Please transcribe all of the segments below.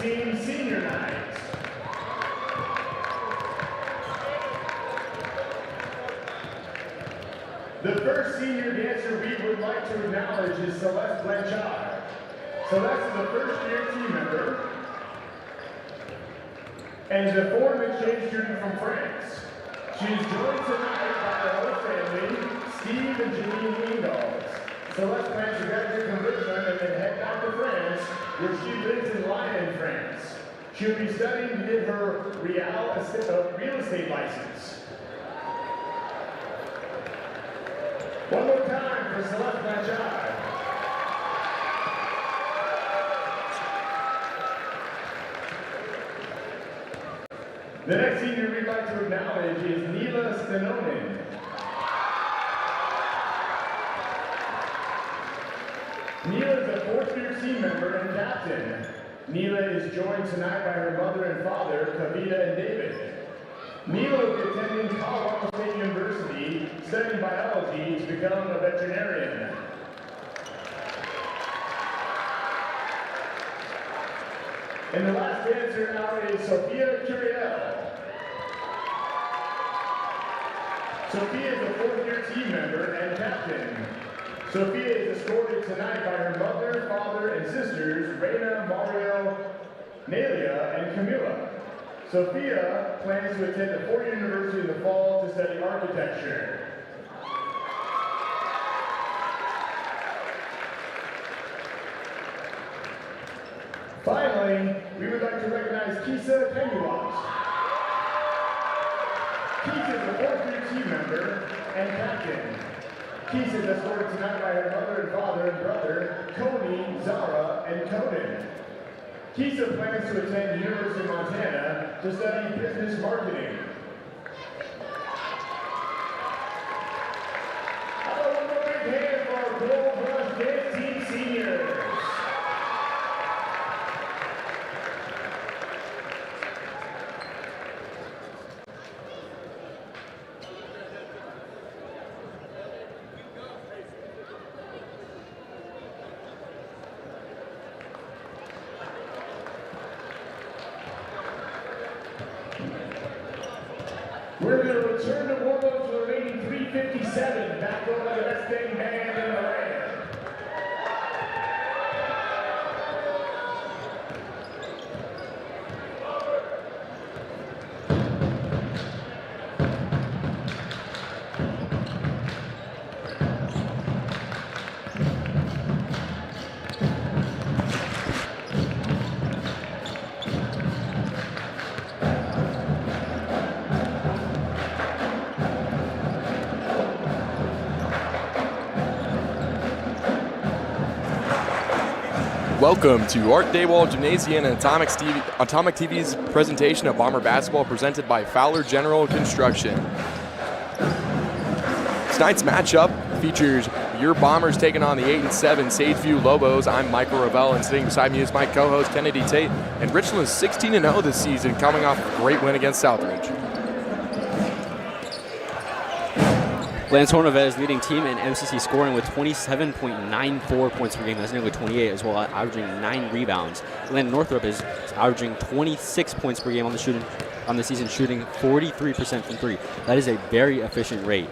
Team Senior Night. The first senior dancer we would like to acknowledge is Celeste Blanchard. Celeste is a first-year team member and is a foreign exchange student from France. She is joined tonight by her whole family, Steve and Janine Ingalls. Celeste plans to graduate from Richland and then head back to France, where she lives in Lyon, France. She'll be studying to get her real estate license. One more time for Celeste Blanchard. The next senior we'd like to acknowledge is Neela Stenonin. Neela is a fourth-year team member and captain. Neela is joined tonight by her mother and father, Kavita and David. Neela will be attending Colorado State University, studying biology to become a veterinarian. And the last dancer now is Sophia Curiel. Sophia is a fourth-year team member and captain. Sophia is escorted tonight by her mother, father, and sisters, Reina, Mario, Nelia, and Camila. Sophia plans to attend a four-year university in the fall to study architecture. Finally, we would like to recognize Kisa Penuas. Kisa is a fourth-year team member and captain. Kisa is escorted tonight by her mother and father and brother, Coney, Zara, and Conan. Kisa plans to attend the University of Montana to study business marketing. How about one more big hand for our Gold Rush Dance Team seniors? We're going to return to warm-up for the remaining 3:57, back over by the best thing band in the land. Welcome to Art Dawald Gymnasium and Atomic TV's presentation of Bomber Basketball presented by Fowler General Construction. Tonight's matchup features your Bombers taking on the 8-7 Sageview Lobos. I'm Michael Ravel, and sitting beside me is my co-host Kennedy Tate. And Richland is 16-0 this season, coming off a great win against Southridge. Lance Hornavet is leading team in MCC scoring with 27.94 points per game. That's nearly 28 as well, averaging 9 rebounds. Landon Northrup is averaging 26 points per game on the season, shooting 43% from three. That is a very efficient rate.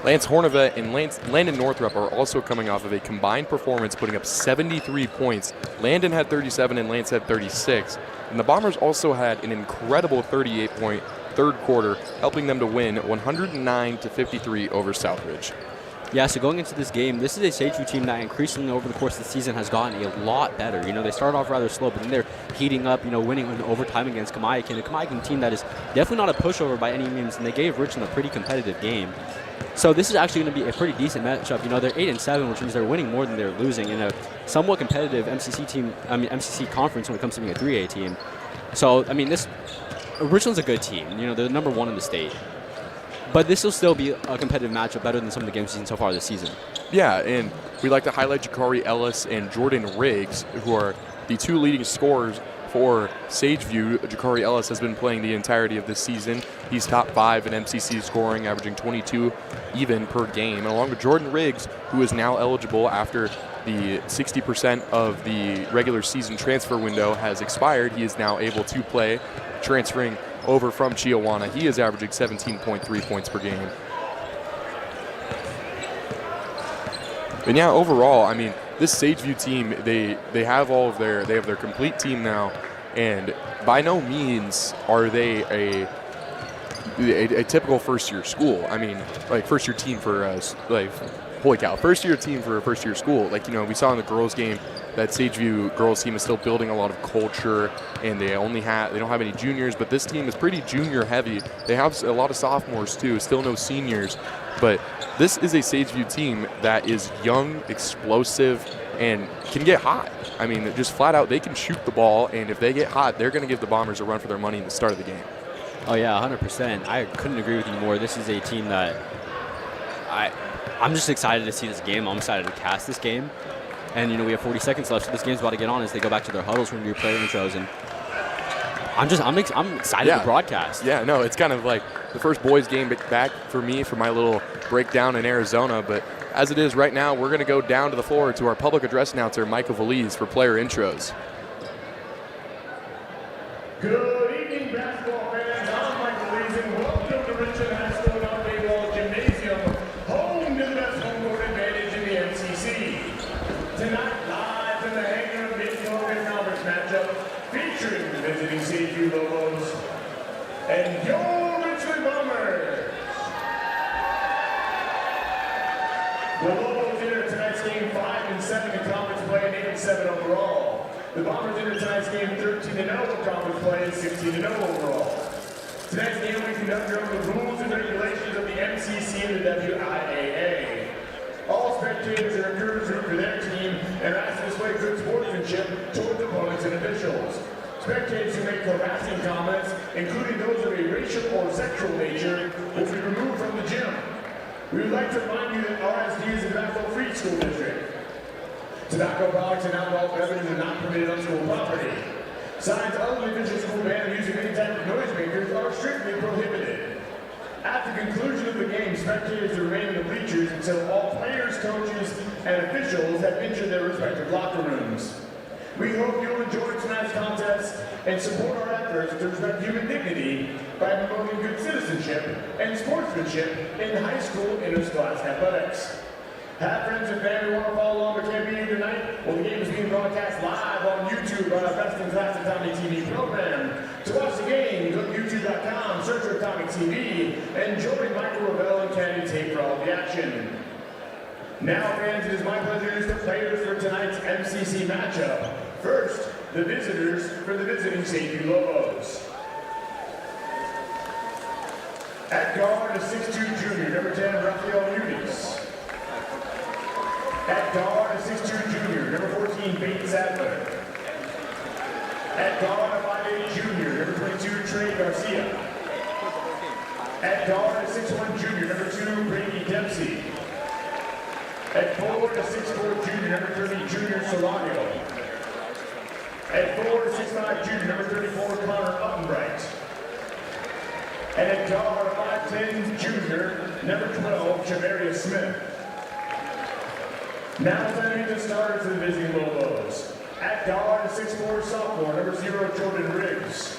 Lance Hornavet and Landon Northrup are also coming off of a combined performance, putting up 73 points. Landon had 37 and Lance had 36. And the Bombers also had an incredible 38-point third quarter, helping them to win 109-53 over Southridge. Yeah, so going into this game, this is a Sageview team that increasingly over the course of the season has gotten a lot better. You know, they started off rather slow, but then they're heating up, winning in overtime against Kamiakin. A Kamiakin team that is definitely not a pushover by any means, and they gave Richland a pretty competitive game. So this is actually going to be a pretty decent matchup. They're 8-7, which means they're winning more than they're losing in a somewhat competitive MCC Conference when it comes to being a 3A team. So, Richland's a good team. They're number one in the state. But this will still be a competitive matchup, better than some of the games seen so far this season. Yeah, and we'd like to highlight Jakari Ellis and Jordan Riggs, who are the two leading scorers for Sageview. Jakari Ellis has been playing the entirety of this season. He's top 5 in MCC scoring, averaging 22 even per game, and along with Jordan Riggs, who is now eligible after the 60% of the regular season transfer window has expired, he is now able to play, transferring over from Chiawana. He is averaging 17.3 points per game. And yeah, overall, I mean, this Sageview team, they have their complete team now, and by no means are they a typical first-year school. I mean, like first-year team for like, holy cow, first-year team for a first-year school. Like, you know, we saw in the girls' game that Sageview girls team is still building a lot of culture, and they don't have any juniors, but this team is pretty junior heavy. They have a lot of sophomores too, still no seniors, but this is a Sageview team that is young, explosive, and can get hot. I mean, just flat out, they can shoot the ball, and if they get hot, they're going to give the Bombers a run for their money in the start of the game. Oh yeah, 100%. I couldn't agree with you more. This is a team that I'm just excited to see this game. I'm excited to cast this game. And, you know, we have 40 seconds left, so this game's about to get on as they go back to their huddles. We're going to do player intros, and I'm excited to broadcast. Yeah, no, it's kind of like the first boys game back for me for my little breakdown in Arizona. But as it is right now, we're going to go down to the floor to our public address announcer, Michael Valise, for player intros. Good evening, basketball fans. I'm Michael Valise, and welcome to Richland Art Dawald Gymnasium, home to the best home court advantage in the MCC. Tonight, live in the hangar of Mid-Northern Conference matchup, featuring the visiting Sageview Lobos and your Richland Bombers. The Lobos enter tonight's game 5-7 in conference play and 8-7 overall. The Bombers enter tonight's game 13-0 in conference play and 16-0 overall. Tonight's game we conduct under the rules and regulations of the MCC and the WIAA. All spectators are encouraged to root for their team and are asked to display good sportsmanship towards opponents and officials. Spectators who make harassing comments, including those of a racial or sexual nature, will be removed from the gym. We would like to remind you that RSD is a tobacco-free school district. Tobacco products and alcohol beverages are not permitted on school property. Signs other than official school ban of using any type of noisemakers are strictly prohibited. At the conclusion of the game, spectators will remain in the bleachers until all players, coaches, and officials have entered their respective locker rooms. We hope you'll enjoy tonight's contest and support our efforts to respect human dignity by promoting good citizenship and sportsmanship in high school interscholastic athletics. Have friends and family want to follow along but can't be here tonight? Well, the game is being broadcast live on YouTube on our Best in Class Atomic TV program. To watch the game, go to youtube.com, search for Atomic TV, and join Michael Ravel and Kennedy Tate for all the action. Now, fans, it is my pleasure to introduce the players for tonight's MCC matchup. First, the visitors for the visiting Sageview Lobos. At guard, a 6'2" junior, number 10, Rafael Muniz. At guard, a 6'2" junior, number 14, Peyton Sadler. At guard, a 5'8" junior, number 22, Trey Garcia. At guard, a 6'1" junior, number 2, Brady Dempsey. At forward, a 6'4" junior, number 30, Junior Solano. At forward, a 6'5" junior, number 34, Connor Uttenbright. And at guard, a 5'10" junior, number 12, Javarius Smith. Now sending the starters to the visiting Lobos. At guard, a 6'4" sophomore, number 0, Jordan Riggs.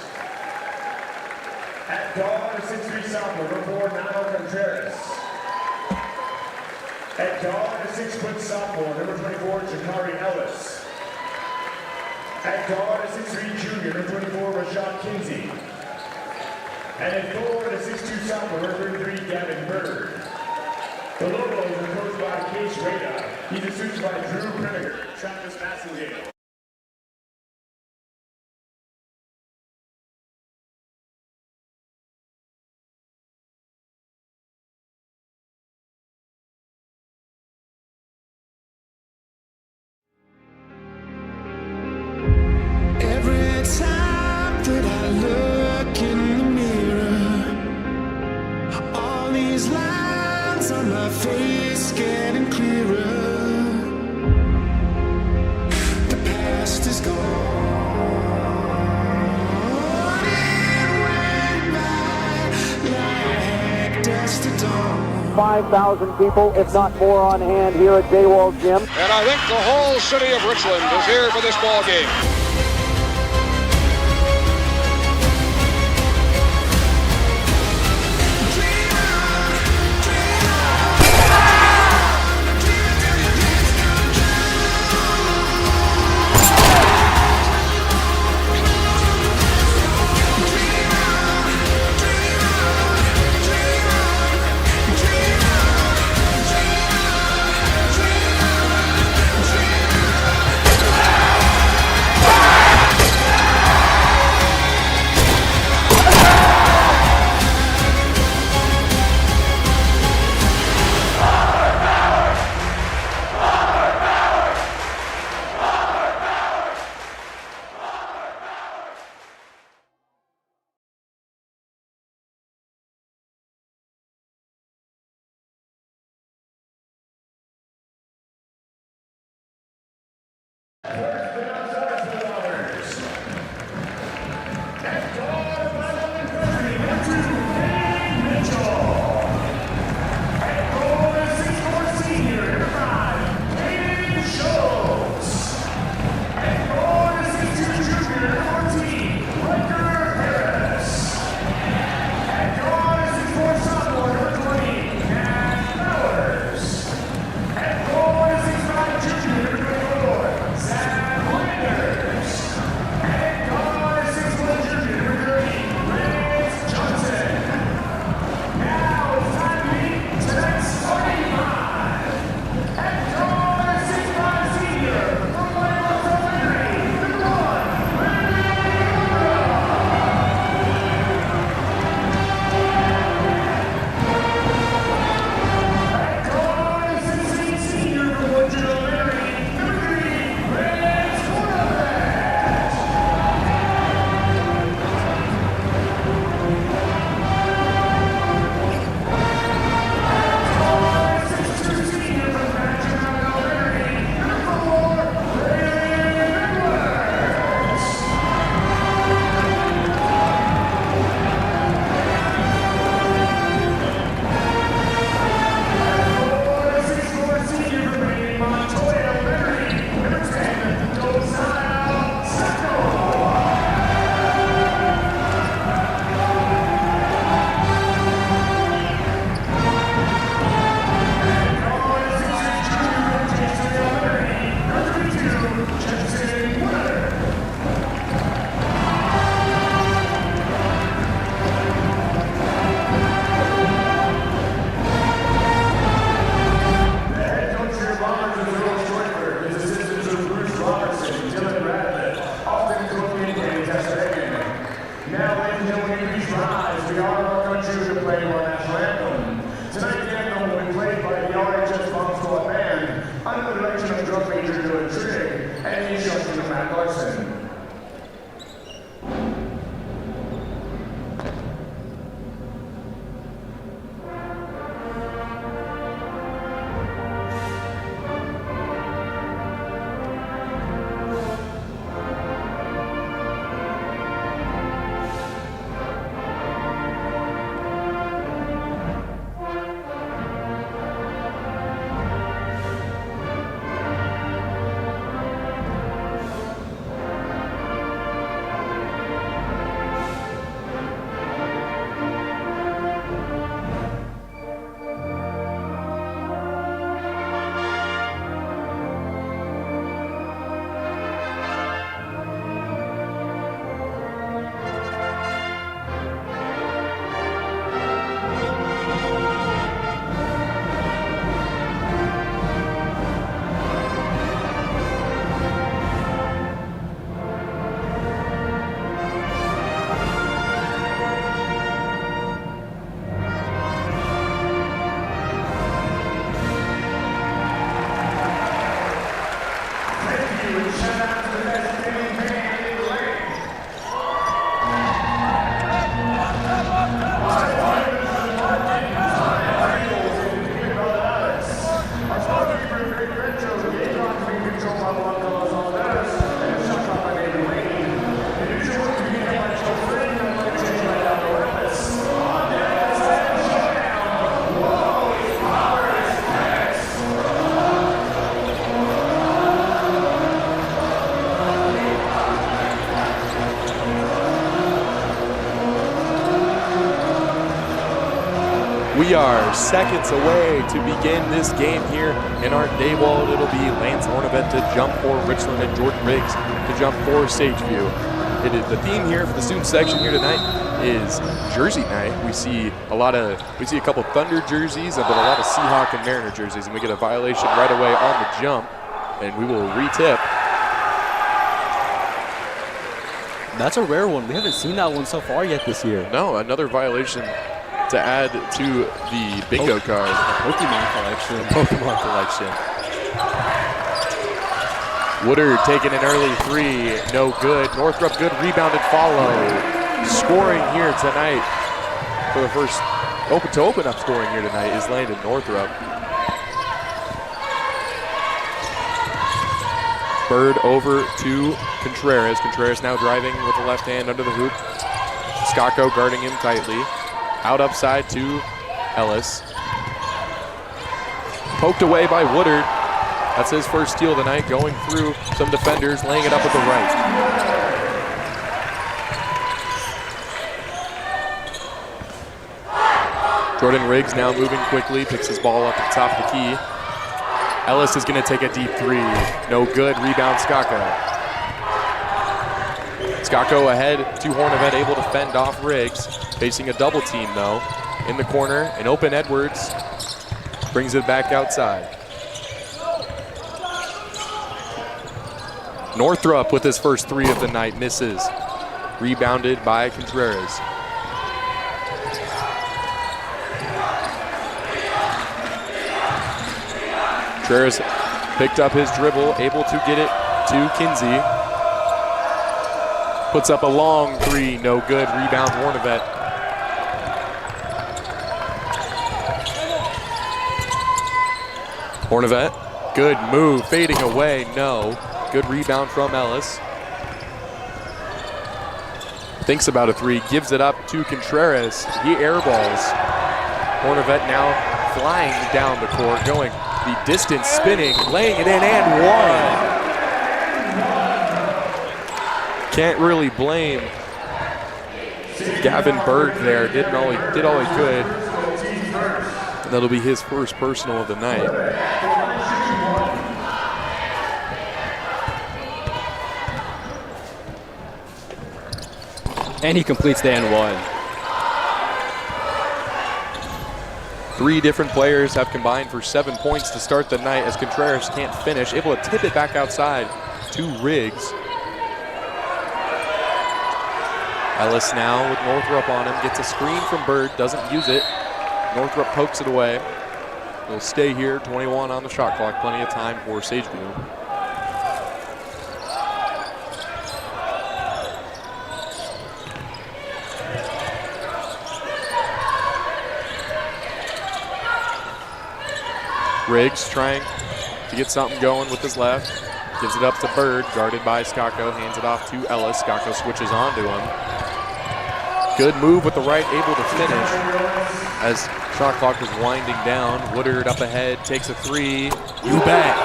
At guard, a 6'3" sophomore, number 4, Nano Contreras. At guard, a 6' sophomore, number 24, Jakari Ellis. At guard, a 6'3" junior, number 24, Rashad Kinsey. And at forward, a 6'2" sophomore, number 33, Gavin Bird. The Lobos are coached by Case Rada. He's assisted by Drew Preniger, Travis Massengale. Every time that I look in the mirror, all these lines on my face getting clearer. The 5,000 people, if not more, on hand here at Dawald Gym. And I think the whole city of Richland is here for this ball game. We are seconds away to begin this game here in Art Dawald. It'll be Lance Hornevet to jump for Richland and Jordan Riggs to jump for Sageview. It is the theme here for the student section here tonight is Jersey night. We see a couple Thunder jerseys, but a lot of Seahawk and Mariner jerseys, and we get a violation right away on the jump, and we will re-tip. That's a rare one. We haven't seen that one so far yet this year. No, another violation to add to the bingo card. Pokemon collection. Woodard taking an early three, no good. Northrop, good rebounded follow. Scoring here tonight for the first open up scoring here tonight is Landon Northrop. Bird over to Contreras. Contreras now driving with the left hand under the hoop. Skako guarding him tightly. Out upside to Ellis. Poked away by Woodard. That's his first steal of the night, going through some defenders, laying it up with the right. Jordan Riggs now moving quickly, picks his ball up at the top of the key. Ellis is going to take a deep three. No good. Rebound Skako. Skako ahead to Hornevet, able to fend off Riggs. Facing a double team though. In the corner, and open Edwards brings it back outside. Northrop with his first three of the night misses. Rebounded by Contreras. Contreras picked up his dribble, able to get it to Kinsey. Puts up a long three, no good. Rebound Hornevet. Hornevet, good move, fading away, no. Good rebound from Ellis. Thinks about a three, gives it up to Contreras. He airballs. Hornevet now flying down the court, going the distance, spinning, laying it in, and one. Can't really blame Gavin Berg there. Did all he could. And that'll be his first personal of the night. And he completes the and one. Three different players have combined for 7 points to start the night as Contreras can't finish. Able to tip it back outside to Riggs. Ellis now with Northrop on him. Gets a screen from Bird, doesn't use it. Northrop pokes it away. He'll stay here, 21 on the shot clock. Plenty of time for Sageview. Riggs trying to get something going with his left. Gives it up to Bird, guarded by Skako. Hands it off to Ellis. Skako switches on to him. Good move with the right, able to finish. As shot clock was winding down, Woodard up ahead, takes a three. You bet.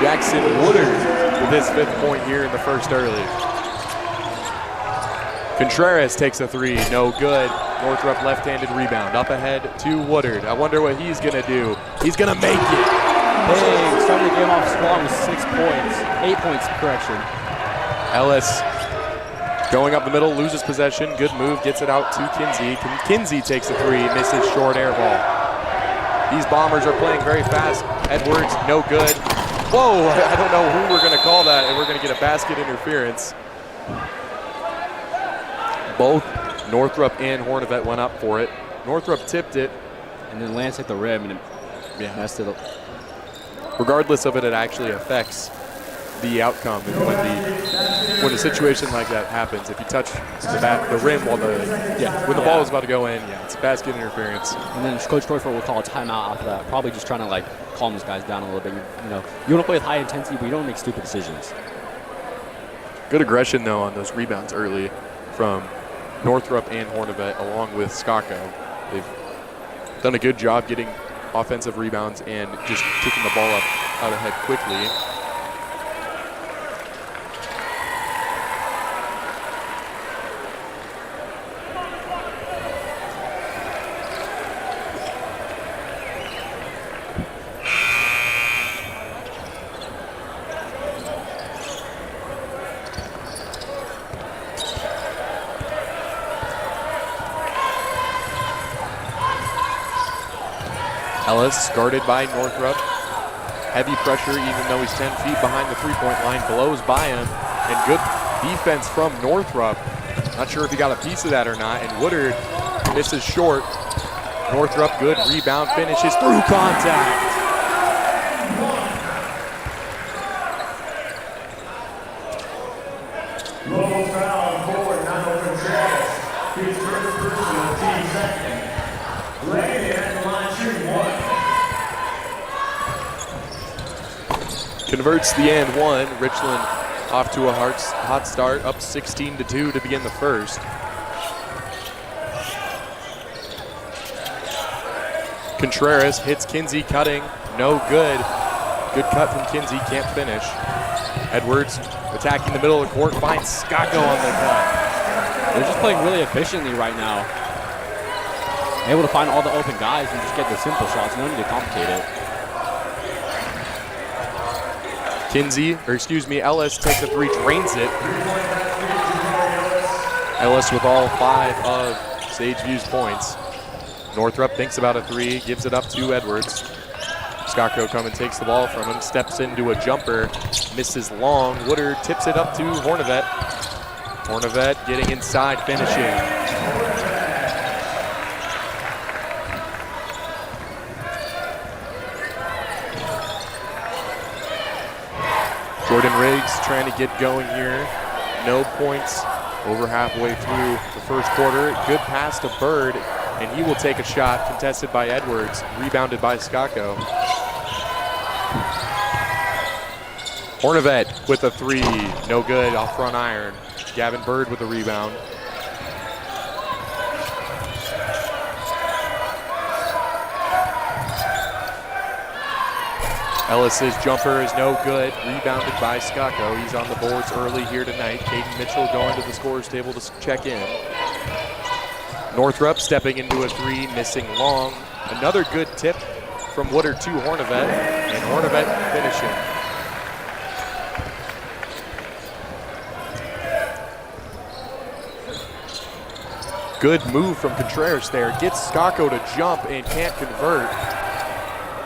Jackson Woodard with his 5th point here in the first early. Contreras takes a three, no good. Northrop left-handed rebound, up ahead to Woodard. I wonder what he's gonna do. He's gonna make it. Hey, started the game off strong with 6 points. 8 points, correction. Ellis going up the middle, loses possession. Good move, gets it out to Kinsey. Kinsey takes a three, misses short air ball. These Bombers are playing very fast. Edwards, no good. Whoa, I don't know who we're gonna call that, and we're gonna get a basket interference. Both Northrop and Hornevet went up for it. Northrop tipped it. And then Lance hit the rim and messed it up. Regardless of it, it actually affects the outcome. And when a situation like that happens, if you touch the rim while when the ball is about to go in, it's basket interference. And then Coach Torfer will call a timeout after that, probably just trying to calm these guys down a little bit. You want to play with high intensity, but you don't make stupid decisions. Good aggression though on those rebounds early from Northrop and Hornevet along with Skako. They've done a good job getting offensive rebounds and just kicking the ball up out ahead quickly. Ellis guarded by Northrup. Heavy pressure, even though he's 10 feet behind the three-point line, blows by him. And good defense from Northrup. Not sure if he got a piece of that or not. And Woodard misses short. Northrup, good rebound, finishes through contact. Lobo foul forward, not open Travis. His first personal, team second. Landon at the line shooting one. Converts the and one. Richland off to a hot start, up 16-2 to begin the first. Contreras hits Kinsey cutting, no good. Good cut from Kinsey, can't finish. Edwards attacking the middle of the court, finds Skako on the cut. They're just playing really efficiently right now. Able to find all the open guys and just get the simple shots. No need to complicate it. Ellis takes a three, drains it. Ellis with all 5 of Sageview's points. Northrup thinks about a three, gives it up to Edwards. Skako comes and takes the ball from him, steps into a jumper, misses long. Woodard tips it up to Hornevet. Hornevet getting inside, finishing. Jordan Riggs trying to get going here. No points over halfway through the first quarter. Good pass to Bird, and he will take a shot contested by Edwards, rebounded by Skako. Hornevet with a three, no good, off front iron. Gavin Bird with a rebound. Ellis's jumper is no good, rebounded by Skako. He's on the boards early here tonight. Caden Mitchell going to the scorer's table to check in. Northrup stepping into a three, missing long. Another good tip from Woodard to Hornevet, and Hornevet finishing. Good move from Contreras there. Gets Skako to jump and can't convert.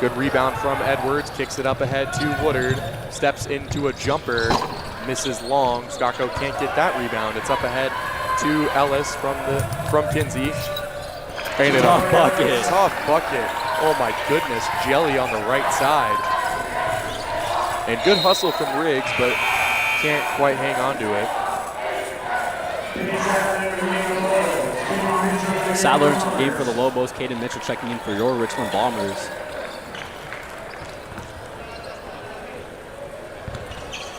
Good rebound from Edwards, kicks it up ahead to Woodard, steps into a jumper, misses long. Skako can't get that rebound. It's up ahead to Ellis from Kinsey. Painted Tough bucket. Tough bucket. Oh my goodness, jelly on the right side. And good hustle from Riggs, but can't quite hang on to it. Sadler's game for the Lobos. Caden Mitchell checking in for your Richland Bombers.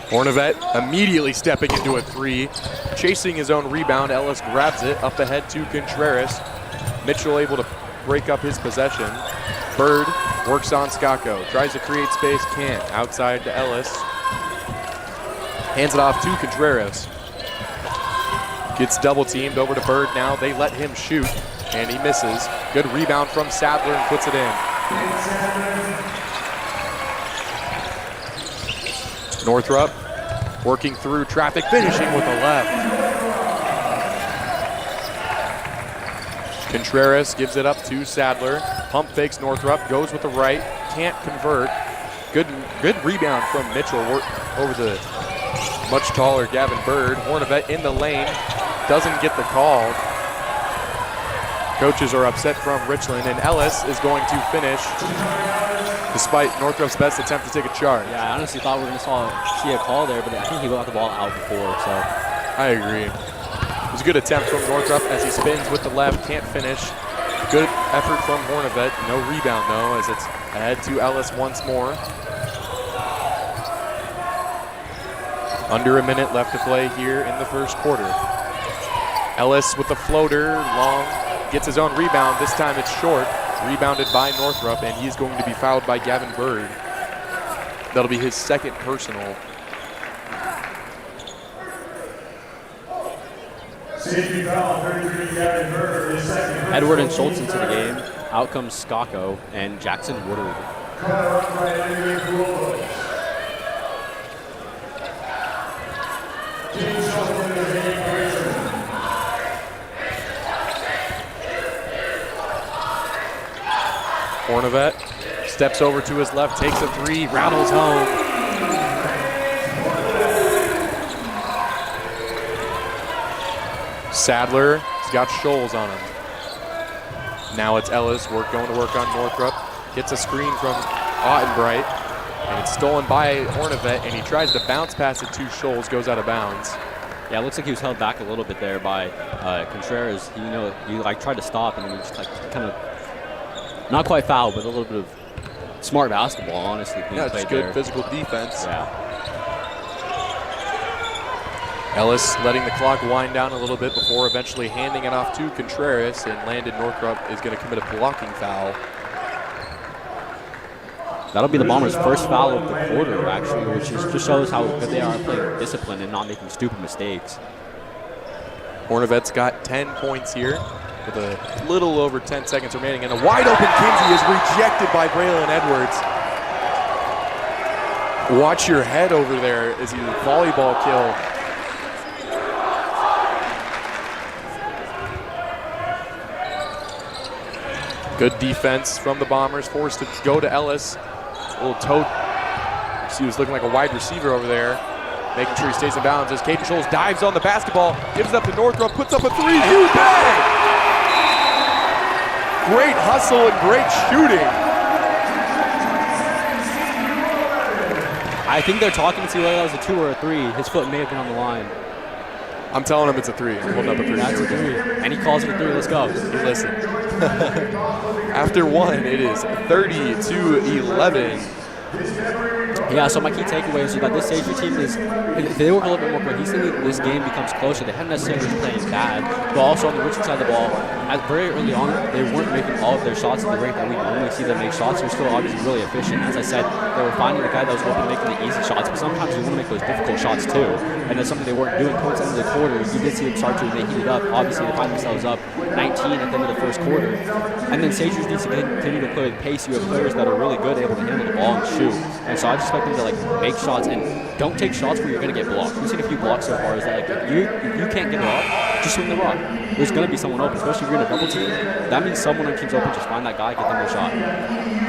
Hornevet immediately stepping into a three, chasing his own rebound. Ellis grabs it up ahead to Contreras. Mitchell able to break up his possession. Bird works on Skako, tries to create space, can't. Outside to Ellis. Hands it off to Contreras. Gets double teamed over to Bird now. They let him shoot, and he misses. Good rebound from Sadler and puts it in. Northrup working through traffic, finishing with the left. Contreras gives it up to Sadler. Pump fakes Northrup, goes with the right, can't convert. Good rebound from Mitchell over the much taller Gavin Bird. Hornevet in the lane, doesn't get the call. Coaches are upset from Richland, and Ellis is going to finish despite Northrup's best attempt to take a charge. Yeah, I honestly thought we were going to see a call there, but I think he got the ball out before, so. I agree. It was a good attempt from Northrup as he spins with the left, can't finish. Good effort from Hornevet. No rebound, though, as it's ahead to Ellis once more. Under a minute left to play here in the first quarter. Ellis with the floater, long, gets his own rebound. This time it's short. Rebounded by Northrup, and he's going to be fouled by Gavin Bird. That'll be his second personal. Safety foul, 33, Gavin Bird, his second. Edward and Schultz into the game. Out comes Skako and Jackson Woodard. Up by NBA Lobos. Team Schultz in the game, Richard. Hornevet Steps over to his left, takes a three, rattles home. Sadler has got Scholes on him. Now it's Ellis going to work on Northrup. Gets a screen from Ottenbright, and it's stolen by Hornevet, and he tries to bounce pass it to Scholes, goes out of bounds. Yeah, it looks like he was held back a little bit there by Contreras. He like tried to stop, and then he just like kind of not quite foul, but a little bit of smart basketball, honestly. Yeah, just good physical defense. Yeah. Ellis letting the clock wind down a little bit before eventually handing it off to Contreras, and Landon Northrup is going to commit a blocking foul. That'll be the Bombers' first foul of the quarter, actually, which just shows how good they are playing discipline and not making stupid mistakes. Hornevet's got 10 points here with a little over 10 seconds remaining, and a wide open Kinsey is rejected by Braylon Edwards. Watch your head over there as you volleyball kill. Good defense from the Bombers, forced to go to Ellis. A little toe. He was looking like a wide receiver over there, making sure he stays in bounds as Caden Scholes dives on the basketball, gives it up to Northrup, puts up a three. You bang! Great hustle and great shooting. I think they're talking to see whether that was a 2 or a 3. His foot may have been on the line. I'm telling him it's a 3. I'm holding up a 3. That's a 3. And he calls it a 3. Let's go. Listen. After one, it is 30-11. Yeah, so my key takeaway is that this Sageview team is, if they work a little bit more cohesively, this game becomes closer. They haven't necessarily been playing bad, but also on the Richland side of the ball, very early on, they weren't making all of their shots at the rate that we normally see them make shots. They're still obviously really efficient. As I said, they were finding the guy that was open making the easy shots, but sometimes we want to make those difficult shots too. And that's something they weren't doing towards the end of the quarter. You did see them start to, they heated up. Obviously, they find themselves up 19 at the end of the first quarter. And then Sageview needs to continue to play with pace. You have players that are really good, able to handle the ball and shoot. And so I just expect them to like make shots and don't take shots where you're going to get blocked. We've seen a few blocks so far. Is that like if you can't get it off, just swing the rock. There's going to be someone open, especially if you're in a double team. That means someone on team's open. Just find that guy, get them a shot.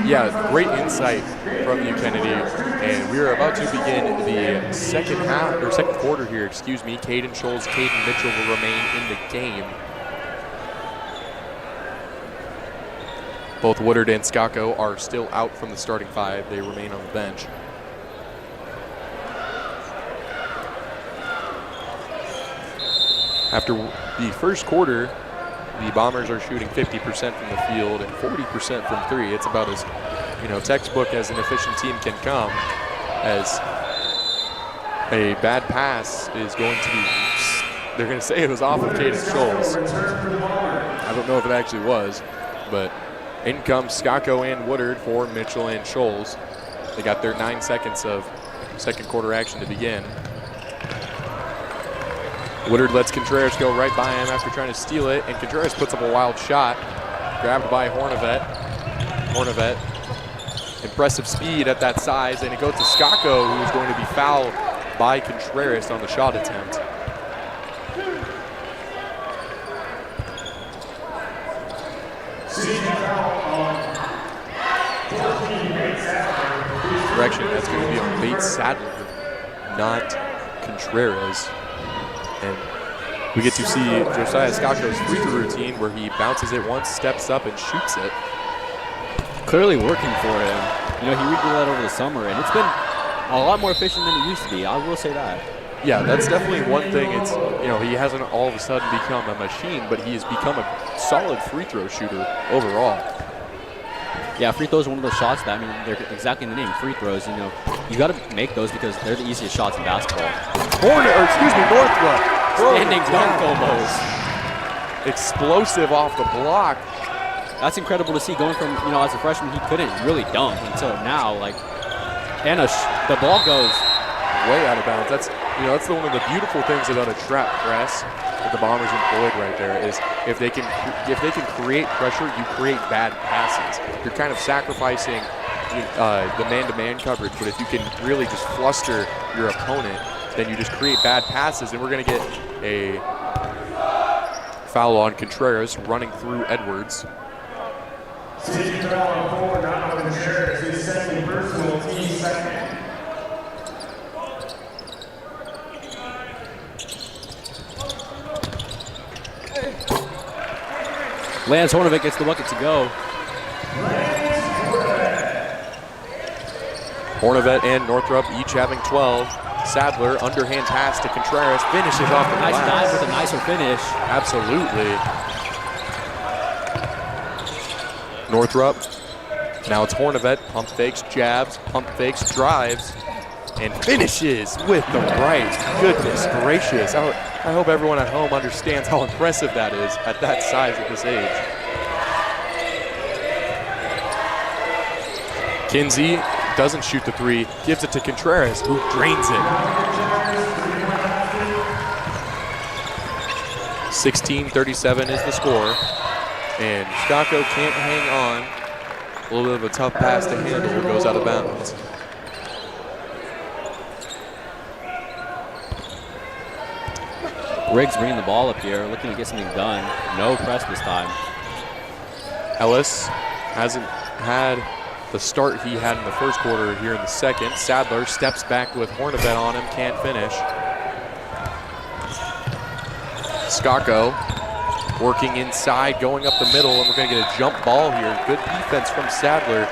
Yeah, great insight from you, Kennedy. And we are about to begin the second quarter here. Excuse me. Caden Scholes, Caden Mitchell will remain in the game. Both Woodard and Skako are still out from the starting 5. They remain on the bench. After the first quarter, the Bombers are shooting 50% from the field and 40% from 3. It's about as, textbook as an efficient team can come, as a bad pass is going to be, they're going to say it was off of Caden Scholes. I don't know if it actually was, but in comes Skako and Woodard for Mitchell and Scholes. They got their 9 seconds of second quarter action to begin. Woodard lets Contreras go right by him after trying to steal it, and Contreras puts up a wild shot. Grabbed by Hornevet. Hornevet, impressive speed at that size, and it goes to Skako, who is going to be fouled by Contreras on the shot attempt. Correction, that's going to be on Bates Sadler, not Contreras. And we get to see Josiah Skako's free throw routine where he bounces it once, steps up, and shoots it. Clearly working for him. He redid that over the summer, and it's been a lot more efficient than it used to be. I will say that. Yeah, that's definitely one thing. It's, he hasn't all of a sudden become a machine, but he's become a solid free throw shooter overall. Yeah, free throws are one of those shots that, they're exactly in the name, free throws. You got to make those because they're the easiest shots in basketball. Northrup. Standing dunk almost. Explosive off the block. That's incredible to see. Going from, as a freshman, he couldn't really dunk until now. And the ball goes way out of bounds. That's one of the beautiful things about a trap press that the Bombers employed right there is if they can create pressure, you create bad passes. You're kind of sacrificing the man-to-man coverage, but if you can really just fluster your opponent, then you just create bad passes, and we're going to get a foul on Contreras running through Edwards. Contreras, his second personal team second. Lance Hornovic gets the bucket to go. Hornovet and Northrop each having 12. Sadler, underhand pass to Contreras, finishes off the Nice glass. dive with a nicer finish. Absolutely. Northrop, now it's Hornovet, pump fakes, jabs, pump fakes, drives, and finishes with the right. Goodness gracious. I hope everyone at home understands how impressive that is at that size at this age. Kinsey doesn't shoot the three, gives it to Contreras, who drains it. 16-37 is the score, and Scacco can't hang on. A little bit of a tough pass to handle, goes out of bounds. Riggs bringing the ball up here, looking to get something done. No press this time. Ellis hasn't had the start he had in the first quarter here in the second. Sadler steps back with Hornovet on him, can't finish. Scacco working inside, going up the middle, and we're going to get a jump ball here. Good defense from Sadler.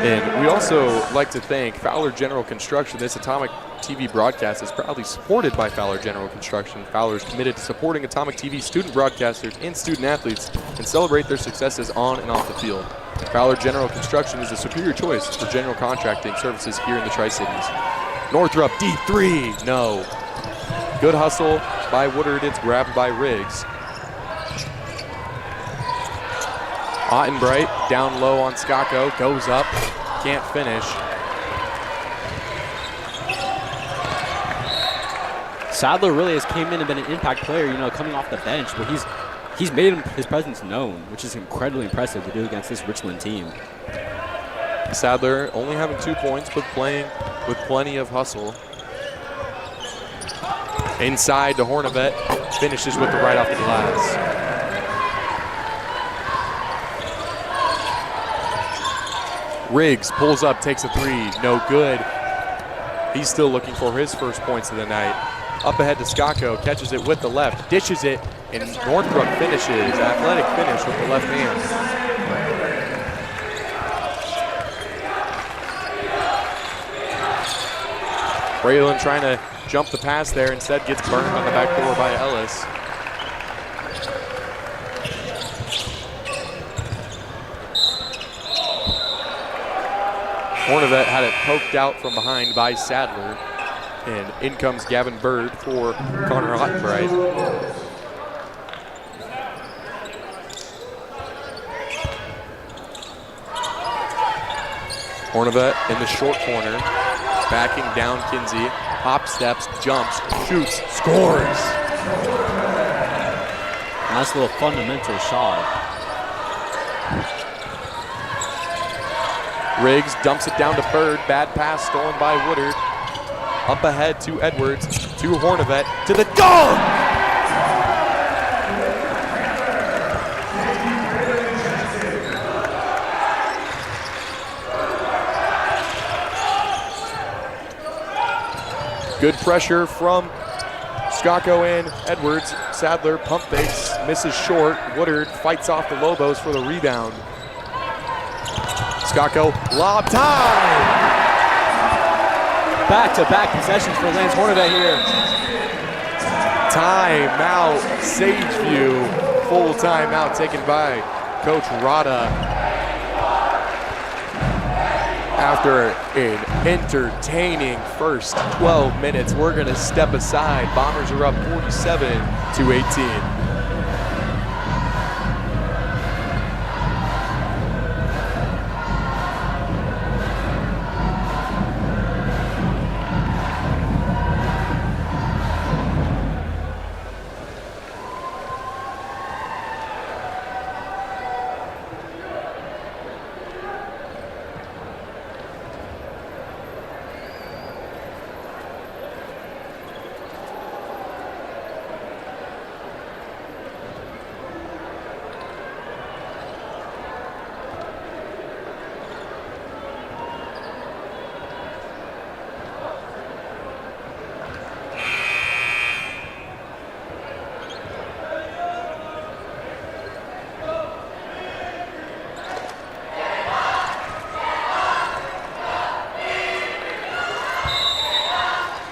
And we also like to thank Fowler General Construction. This Atomic TV broadcast is proudly supported by Fowler General Construction. Fowler is committed to supporting Atomic TV student broadcasters and student athletes and celebrate their successes on and off the field. Fowler General Construction is a superior choice for general contracting services here in the Tri-Cities. Northrop, deep three, no. Good hustle by Woodard, it's grabbed by Riggs. Ottenbright down low on Scacco, goes up, can't finish. Sadler really has came in and been an impact player, you know, coming off the bench, but he's made his presence known, which is incredibly impressive to do against this Richland team. Sadler only having 2 points, but playing with plenty of hustle. Inside to Hornovet, finishes with the right off the glass. Riggs pulls up, takes a three, no good. He's still looking for his first points of the night. Up ahead to Scacco, catches it with the left, dishes it, and Northrop finishes. Athletic finish with the left hand. Braylon trying to jump the pass there, instead gets burned on the back door by Ellis. Hornovet had it poked out from behind by Sadler, and in comes Gavin Bird for Connor Ottenbright. Hornovet in the short corner, backing down Kinsey, hop steps, jumps, shoots, scores. Nice little fundamental shot. Riggs dumps it down to Bird, bad pass stolen by Woodard. Up ahead to Edwards, to Hornovet, to the dunk! Good pressure from Scacco and Edwards. Sadler pump fakes, misses short. Woodard fights off the Lobos for the rebound. Scacco, lob time! Back-to-back possessions for Lance Hornovet here. Timeout, Sageview. Full timeout taken by Coach Rada. After an entertaining first 12 minutes, we're going to step aside. Bombers are up 47-18.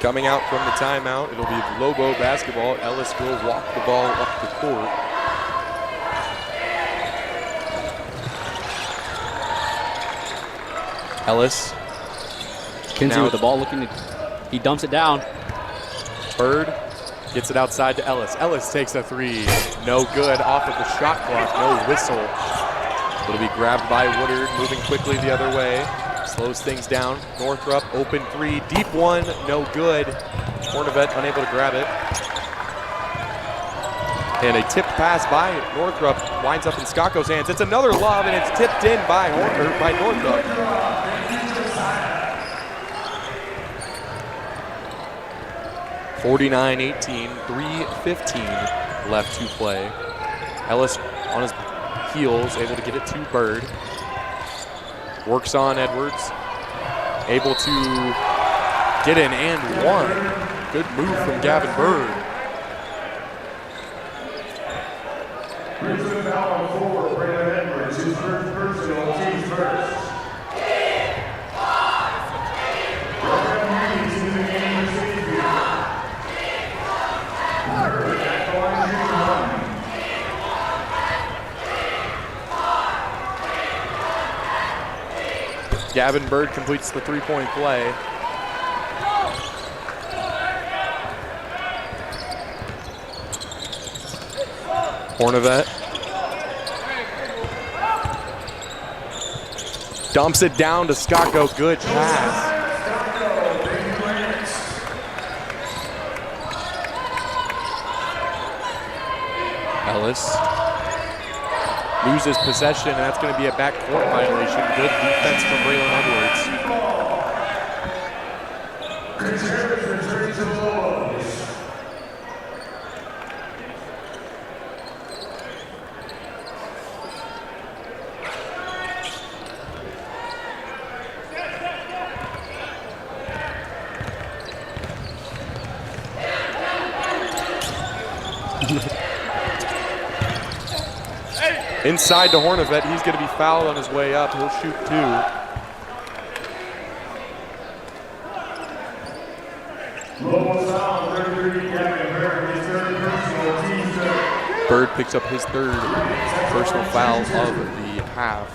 Coming out from the timeout, it'll be Lobo basketball. Ellis will walk the ball up the court. Ellis. Kinsey Now with the ball looking to, he dumps it down. Bird gets it outside to Ellis. Ellis takes a three. No good off of the shot clock, no whistle. It'll be grabbed by Woodard, moving quickly the other way. Slows things down. Northrup, open three, deep one, no good. Hornevet unable to grab it. And a tipped pass by Northrup winds up in Skako's hands. It's another lob, and it's tipped in by Northrup. (49-18), 3:15 left to play. Ellis on his heels, able to get it to Bird. Works on Edwards. Able to get in and one. Good move from Gavin Bird. Richland foul forward, Brandon Edwards, his first personal, team's first. Program leads into the game for Sageview. Bird at the line shooting one. Gavin Bird completes the three-point play. Hornevet dumps it down to Skako. Good pass. Ellis loses possession, and that's going to be a backcourt violation. Good defense from Braylon Edwards. Contreras returns to the Lobos. Inside to Hornevet, he's going to be fouled on his way up. He'll shoot two. Lobos foul, 33, Gavin Bird, his third personal, team's third. Bird picks up his third personal foul of the half.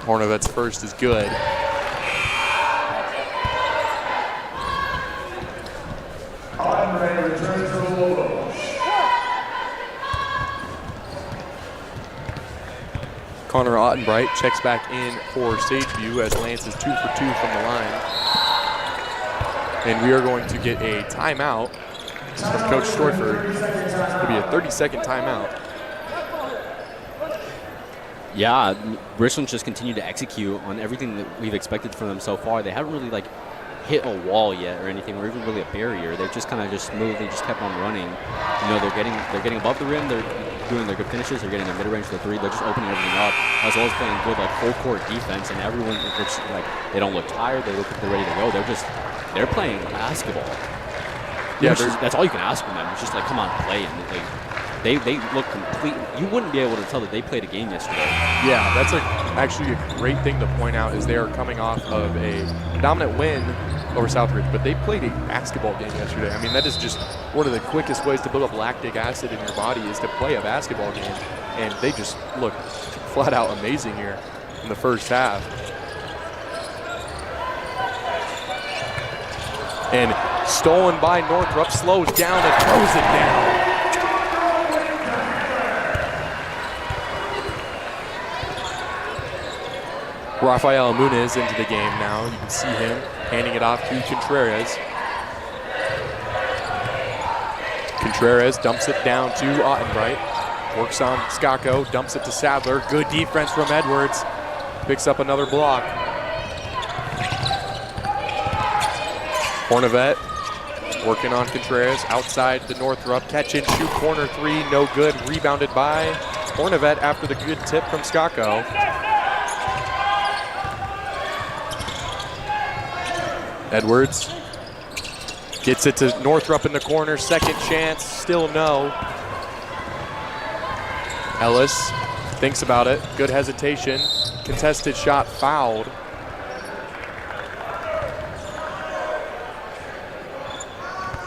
Hornevet's first is good. Andre returns to the Lobos. Connor Ottenbright checks back in for Sageview as Lance is 2 for 2 from the line. And we are going to get a timeout from Coach Stroyford. It'll be a 30-second timeout. Yeah, Richland's just continued to execute on everything that we've expected from them so far. They haven't really hit a wall yet or anything, or even really a barrier. They've just kind of just smoothly just kept on running. You know, they're getting above the rim. They're doing their good finishes. They're getting the mid-range for the three. They're just opening everything up, as well as playing good full court defense. And everyone looks they don't look tired. They look like they're ready to go. They're playing basketball. Yeah, that's all you can ask from them. It's just come on, play. And they look complete. You wouldn't be able to tell that they played a game yesterday. Yeah, that's actually a great thing to point out is they are coming off of a dominant win over Southridge, but they played a basketball game yesterday. I mean, that is just one of the quickest ways to build up lactic acid in your body is to play a basketball game, and they just look flat out amazing here in the first half. And stolen by Northrup, slows down and throws it down. Rafael Muniz into the game now. You can see him handing it off to Contreras. Contreras dumps it down to Ottenbright. Works on Skako, dumps it to Sadler. Good defense from Edwards. Picks up another block. Hornevet working on Contreras. Outside to Northrup. Catch and shoot, corner three, no good. Rebounded by Hornevet after the good tip from Skako. Edwards gets it to Northrup in the corner. Second chance, still no. Ellis thinks about it. Good hesitation. Contested shot fouled.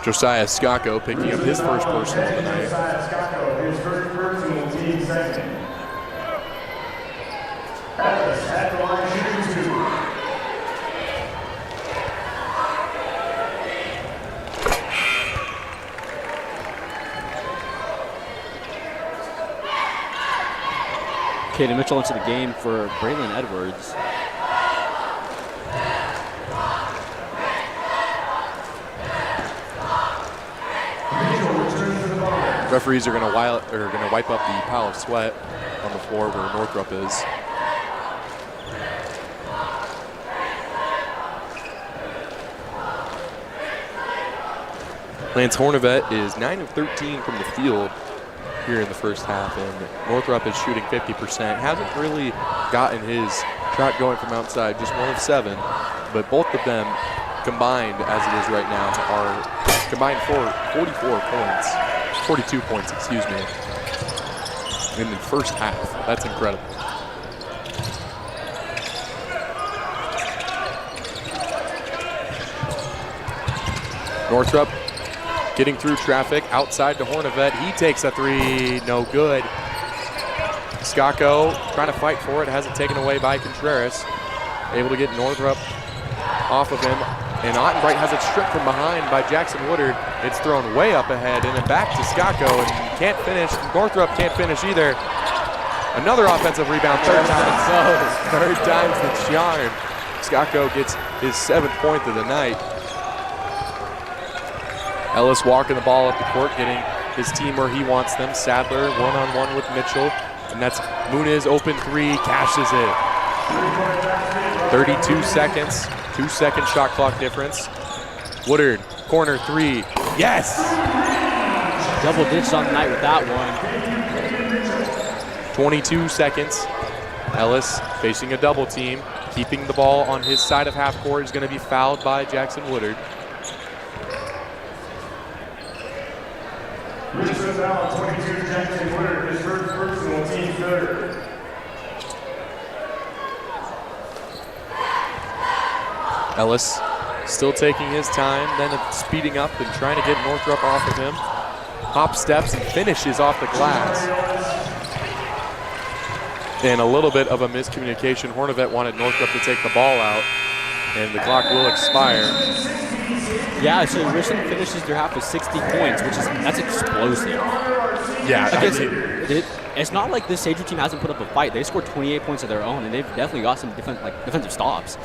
Josiah Scacco picking up his first personal of the night. Josiah Scacco, his first personal, team second. Ellis at the line shooting 2. Caden Mitchell into the game for Braylon Edwards. Referees are going to wipe up the pile of sweat on the floor where Northrop is. Lance Hornevet is 9 of 13 from the field here in the first half, and Northrop is shooting 50%. Hasn't really gotten his shot going from outside, just 1 of 7, but both of them combined, as it is right now, are combined for 42 points, excuse me, in the first half. That's incredible. Northrop getting through traffic, outside to Hornevet. He takes a 3, no good. Scacco trying to fight for it, has it taken away by Contreras. Able to get Northrop off of him. And Ottenbright has it stripped from behind by Jackson Woodard. It's thrown way up ahead and then back to Scacco, and can't finish. Northrop can't finish either. Another offensive rebound, third time's the charm. Scacco gets his 7th point of the night. Ellis walking the ball up the court, getting his team where he wants them. Sadler one-on-one with Mitchell, and that's Muniz open 3, cashes it. 32 seconds. 2-second shot clock difference. Woodard, corner 3. Yes! Double digits on the night with that one. 22 seconds. Ellis facing a double team. Keeping the ball on his side of half court is going to be fouled by Jackson Woodard. Richland foul, 22, Jackson Woodard, his first personal, team 3rd. Ellis still taking his time, then speeding up and trying to get Northrop off of him. Hop steps and finishes off the glass. And a little bit of a miscommunication. Hornevet wanted Northrop to take the ball out, and the clock will expire. Yeah, so Richland finishes their half with 60 points, that's explosive. Yeah, it's not like this Sageview team hasn't put up a fight. They scored 28 points of their own, and they've definitely got some defensive stops.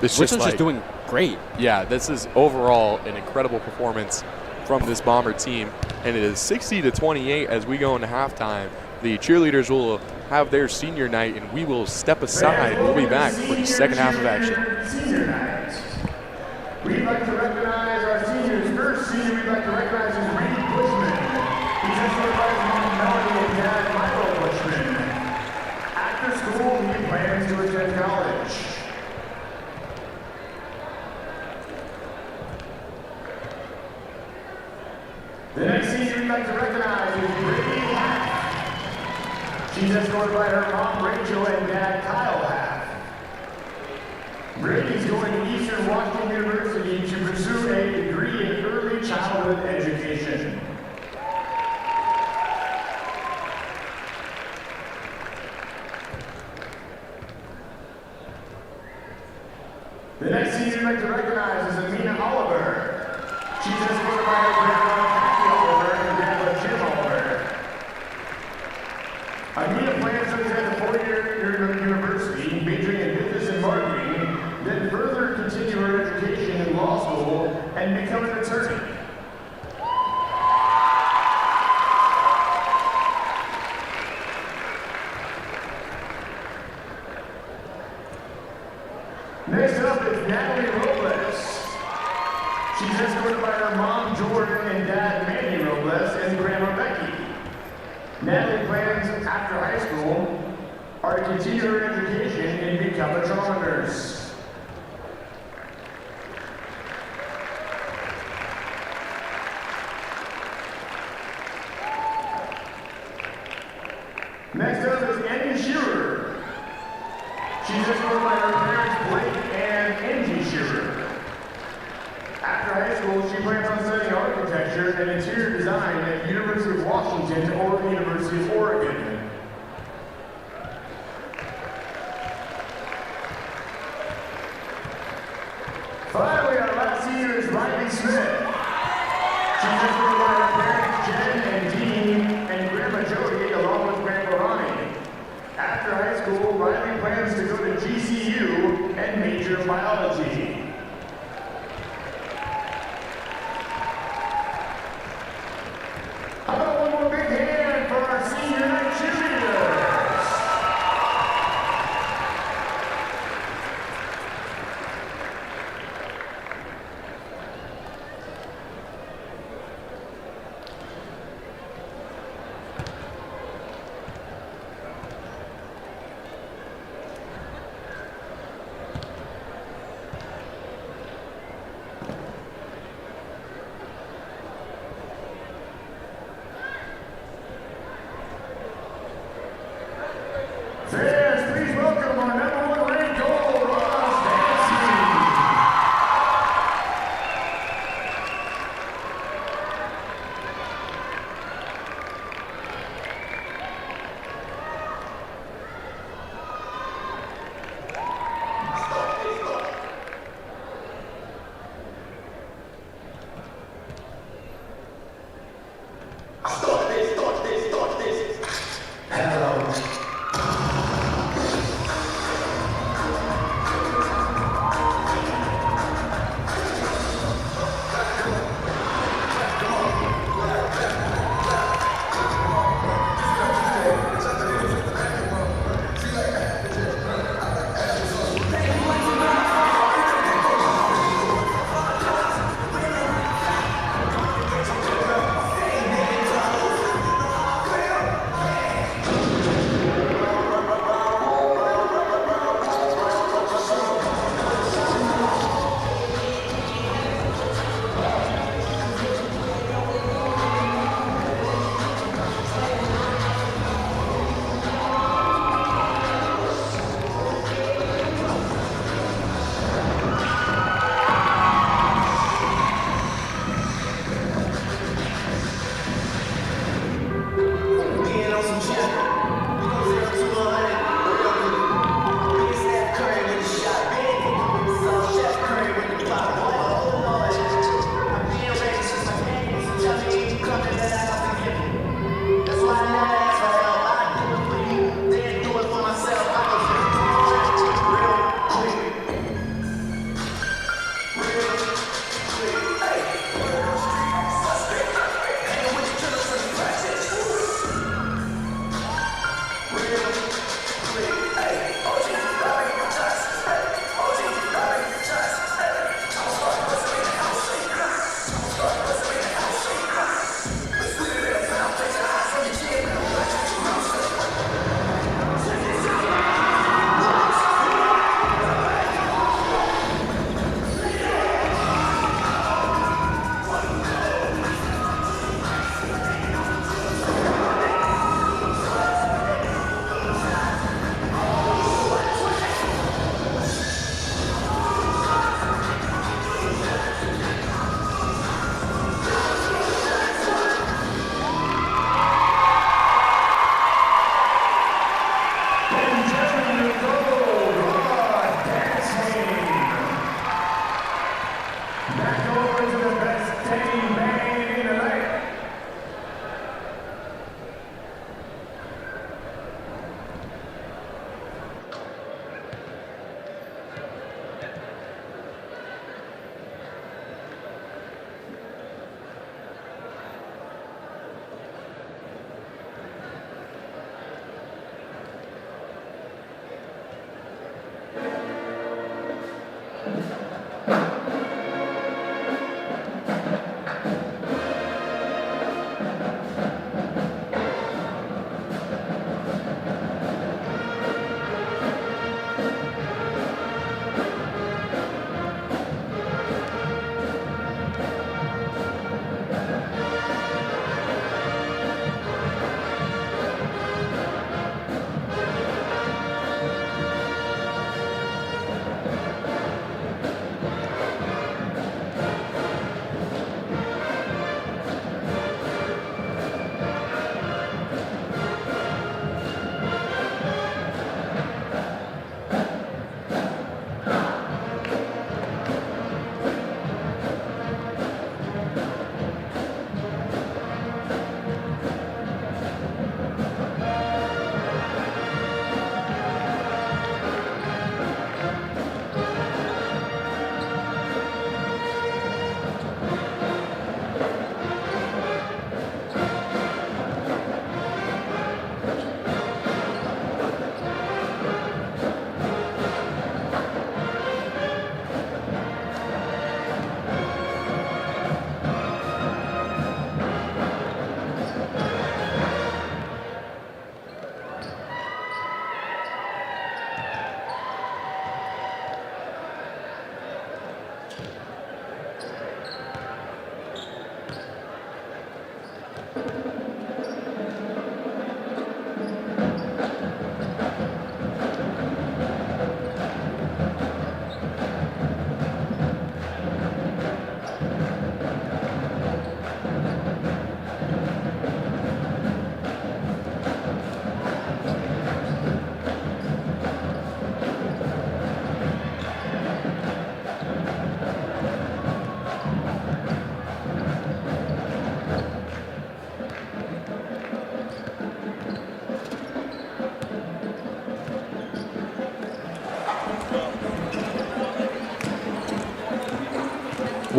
Richland's just doing great. Yeah, this is overall an incredible performance from this Bomber team, and it is 60-28 as we go into halftime. The cheerleaders will have their senior night, and we will step aside. We'll be back for the second half of action. Senior night. We'd like to recognize our seniors. First senior we'd like to recognize is Reed Bushman. He's escorted by his mom, Melanie, and dad, Michael Bushman. After school, he plans to attend college. The next senior we'd like to recognize is Brittany Hack. She's escorted by her mom, Rachel, and dad, Kyle Hack. Brittany's going to Eastern Washington University to pursue a degree in early childhood education. The next senior we'd like to recognize is Amina Oliver. She's escorted by her grandma, Kathy Oliver, and grandpa, Jim Oliver. Amina plans to attend a 4-year university, majoring in business and marketing, then further continue her education in law school and become an attorney. Next up is Natalie Robles. She's escorted by her mom, Jordan, and dad, Manny Robles, and grandma, Becky. Natalie plans, after high school, are to continue her education and become a trauma nurse. Next up is Annie Shearer. She's escorted by her parents, Blake and Angie Shearer. After high school, she plans on studying architecture and interior design at the University of Washington or the University of Oregon. Finally, our last senior is Riley Smith. She's joined by her parents Jen and Dean and Grandma Jody along with Grandpa Ronnie. After high school, Riley plans to go to GCU and major in biology. How about one more big hand for our senior night cheerleaders?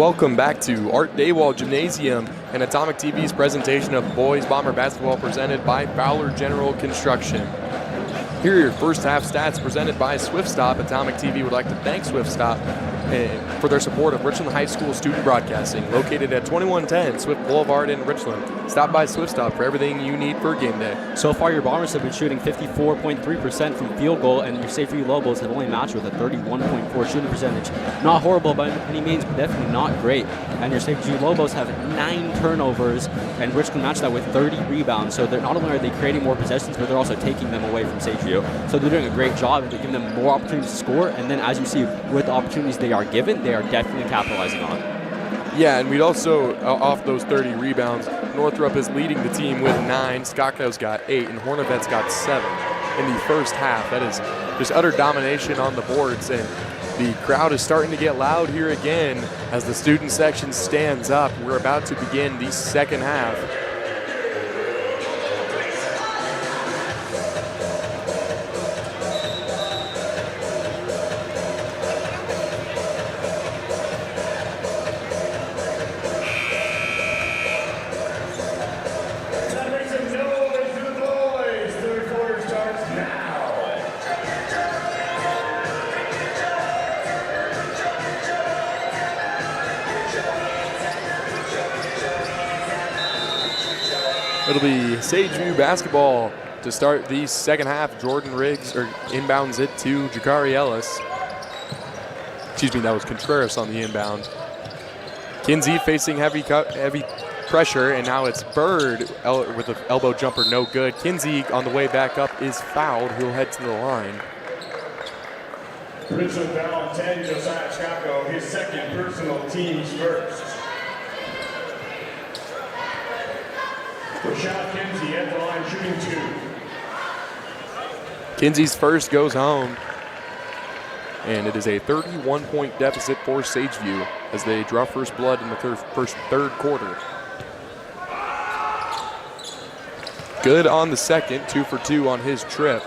Welcome back to Art Dawald Gymnasium and Atomic TV's presentation of Boys Bomber Basketball presented by Fowler General Construction. Here are your first half stats presented by Swift Stop. Atomic TV would like to thank Swift Stop for their support of Richland High School student broadcasting, located at 2110 Swift Boulevard in Richland. Stop by Swift Stop for everything you need for game day. So far, your Bombers have been shooting 54.3% from field goal, and your Sageview Lobos have only matched with a 31.4 shooting percentage. Not horrible by any means, but definitely not great. And your Sageview Lobos have 9 turnovers, and Richland matched that with 30 rebounds. So they're not only are they creating more possessions, but they're also taking them away from Sageview. So they're doing a great job, and they're giving them more opportunities to score. And then, as you see, with the opportunities they are given, they are definitely capitalizing on. Yeah, and we'd also, off those 30 rebounds, Northrop is leading the team with 9, Skakto's got 8, and Hornivet's got 7 in the first half. That is just utter domination on the boards, and the crowd is starting to get loud here again as the student section stands up. We're about to begin the second half. It'll be Sageview basketball to start the second half. Jordan Riggs inbounds it to Jakari Ellis. Excuse me, that was Contreras on the inbound. Kinsey facing heavy pressure, and now it's Bird with an elbow jumper, no good. Kinsey on the way back up is fouled. He'll head to the line. Richland foul 10, Josiah Scacco, his second personal, team's first. Rashad Kinsey at the line shooting 2. Kinsey's first goes home, and it is a 31-point deficit for Sageview as they draw first blood in the third quarter. Good on the second, 2 for 2 on his trip.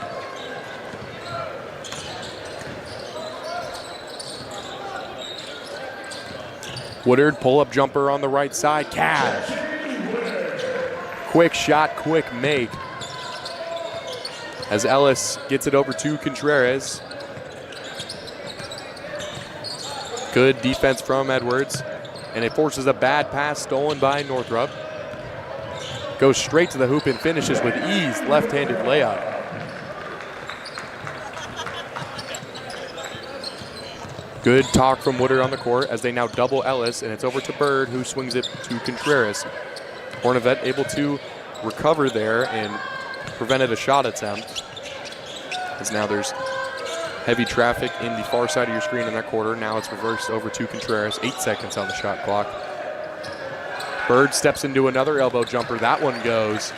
Woodard pull-up jumper on the right side, cash. Quick shot, quick make. As Ellis gets it over to Contreras. Good defense from Edwards. And it forces a bad pass stolen by Northrop. Goes straight to the hoop and finishes with ease, left-handed layup. Good talk from Woodard on the court as they now double Ellis, and it's over to Bird, who swings it to Contreras. Hornivet able to recover there and prevented a shot attempt. As now there's heavy traffic in the far side of your screen in that quarter. Now it's reversed over to Contreras. 8 seconds on the shot clock. Bird steps into another elbow jumper. That one goes.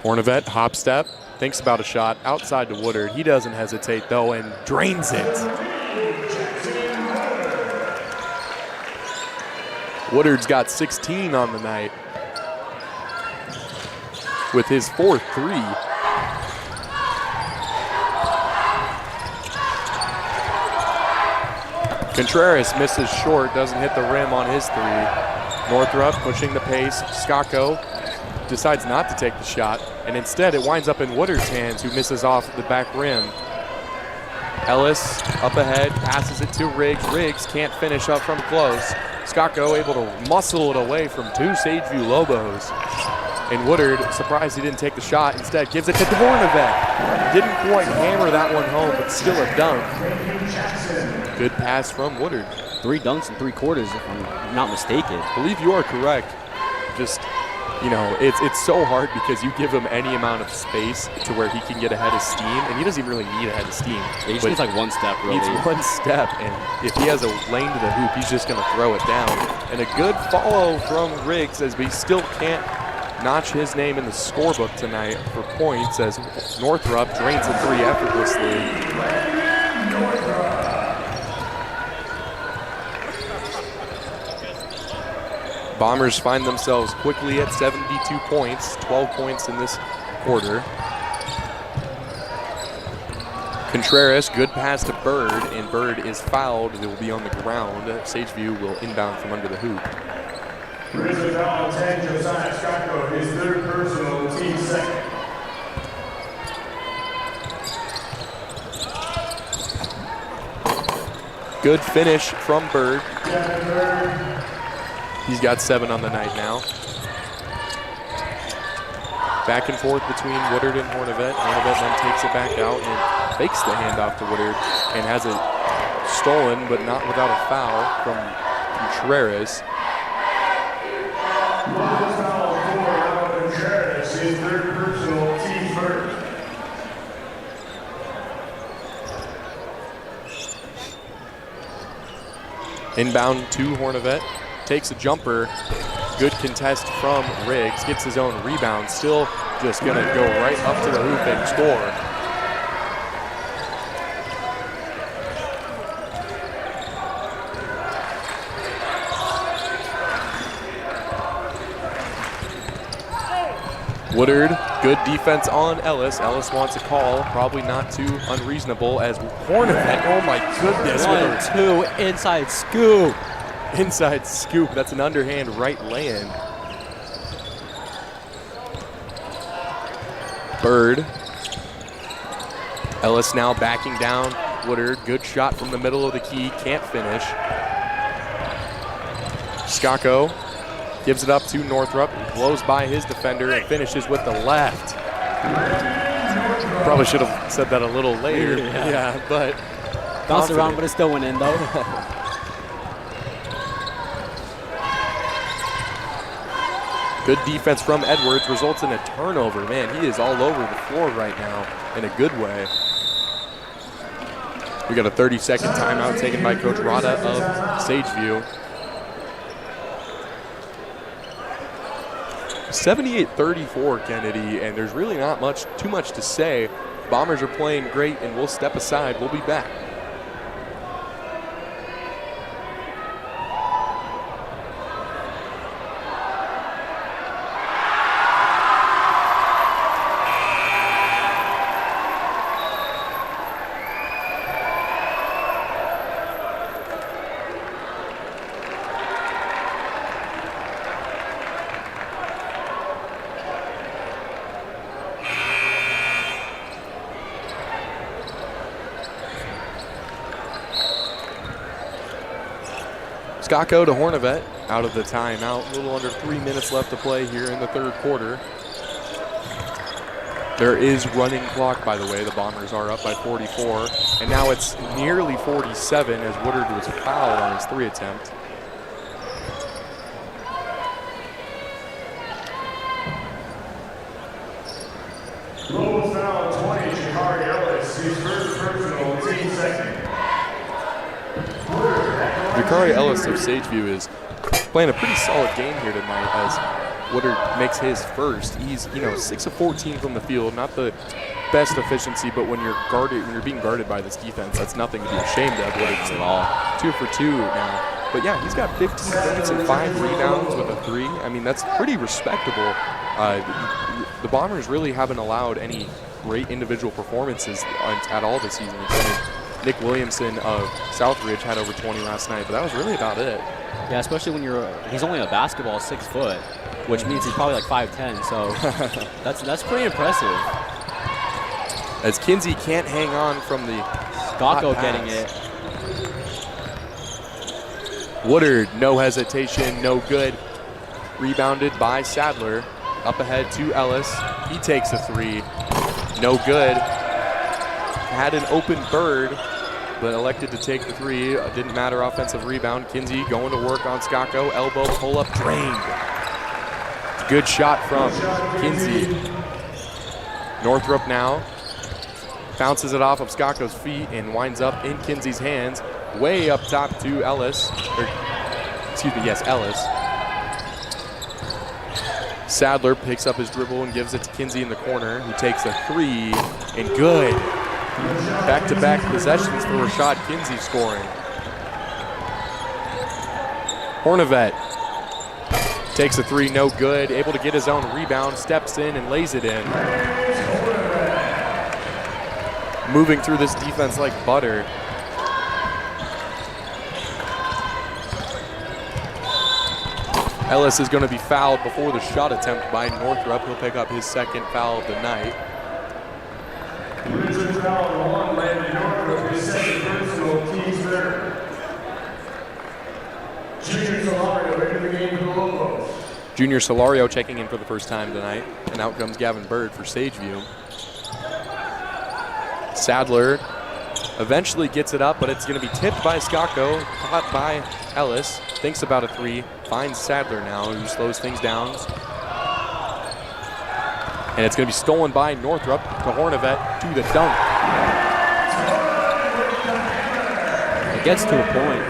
Hornivet, hop step, thinks about a shot outside to Woodard. He doesn't hesitate though and drains it. Woodard's got 16 on the night with his 4th 3. Contreras misses short, doesn't hit the rim on his 3. Northrop pushing the pace. Skacco decides not to take the shot, and instead it winds up in Woodard's hands, who misses off the back rim. Ellis up ahead, passes it to Riggs. Riggs can't finish up from close. Skacco able to muscle it away from 2 Sageview Lobos. And Woodard, surprised he didn't take the shot, instead gives it to Dvornovic. Didn't quite hammer that one home, but still a dunk. Good pass from Woodard. 3 dunks in 3 quarters, if I'm not mistaken. I believe you are correct. Just, you know, it's so hard because you give him any amount of space to where he can get ahead of steam, and he doesn't even really need a head of steam. Yeah, he just needs like one step, really. He needs one step, and if he has a lane to the hoop, he's just going to throw it down. And a good follow from Riggs, as we still can't notch his name in the scorebook tonight for points, as Northrop drains the 3 effortlessly. Bombers find themselves quickly at 72 points, 12 points in this quarter. Contreras, good pass to Bird, and Bird is fouled. They will be on the ground. Sageview will inbound from under the hoop. Richland foul 10, Josiah Scotco, his third personal, team second. Good finish from Bird. He's got 7 on the night now. Back and forth between Woodard and Hornivet. Hornivet then takes it back out and fakes the handoff to Woodard and has it stolen, but not without a foul from Contreras. Lobos foul for Contreras, his third personal, team first. Inbound to Hornivet, takes a jumper, good contest from Riggs, gets his own rebound, still just gonna go right up to the hoop and score. Woodard, good defense on Ellis. Ellis wants a call, probably not too unreasonable as Hornivet, oh my goodness. 1-2, inside scoop. Inside scoop, that's an underhand right lay-in. Bird. Ellis now backing down. Woodard, good shot from the middle of the key, can't finish. Scacco gives it up to Northrup, blows by his defender and finishes with the left. Probably should have said that a little later. Yeah, but bounced around, but it still went in though. Good defense from Edwards results in a turnover. Man, he is all over the floor right now in a good way. We got a 30-second timeout taken by Coach Rada of Sageview. 78-34, Kennedy, and there's really not too much to say. Bombers are playing great, and we'll step aside. We'll be back. Scacco to Hornivet out of the timeout. A little under 3 minutes left to play here in the third quarter. There is running clock, by the way. The Bombers are up by 44. And now it's nearly 47 as Woodard was fouled on his 3 attempt. Lobos foul 20, Shakari Ellis, his first personal, team second. Jakari Ellis of Sageview is playing a pretty solid game here tonight as Woodard makes his first. He's 6 of 14 from the field, not the best efficiency, but when you're being guarded by this defense, that's nothing to be ashamed of. Woodard's at all 2 for 2 now. But yeah, he's got 15 points and 5 rebounds with a 3. I mean, that's pretty respectable. The Bombers really haven't allowed any great individual performances at all this season. Nick Williamson of Southridge had over 20 last night, but that was really about it. Yeah, especially when he's only a basketball 6 foot, which means he's probably like 5'10", so that's pretty impressive. As Kinsey can't hang on from the Scacco getting it. Woodard, no hesitation, no good. Rebounded by Sadler. Up ahead to Ellis. He takes a 3. No good. Had an open Bird, but elected to take the 3. Didn't matter, offensive rebound. Kinsey going to work on Scacco. Elbow pull-up drained. Good shot from Kinsey. Northrup now bounces it off of Scacco's feet and winds up in Kinsey's hands. Way up top to Ellis. Ellis. Sadler picks up his dribble and gives it to Kinsey in the corner, who takes a 3, and good. Back-to-back possessions for Rashad Kinsey scoring. Hornivet takes a 3, no good. Able to get his own rebound, steps in and lays it in. moving through this defense like butter. Ellis is going to be fouled before the shot attempt by Northrup. He'll pick up his second foul of the night. Richland foul 1, Landon Northrup, his second personal, team's third. Junior Solario into the game for the Lobos. Junior Solario checking in for the first time tonight. And out comes Gavin Bird for Sageview. Sadler eventually gets it up, but it's going to be tipped by Skako, caught by Ellis. Thinks about a three, finds Sadler now, who slows things down. And it's going to be stolen by Northrup to Hornevet to the dunk. It gets to a point.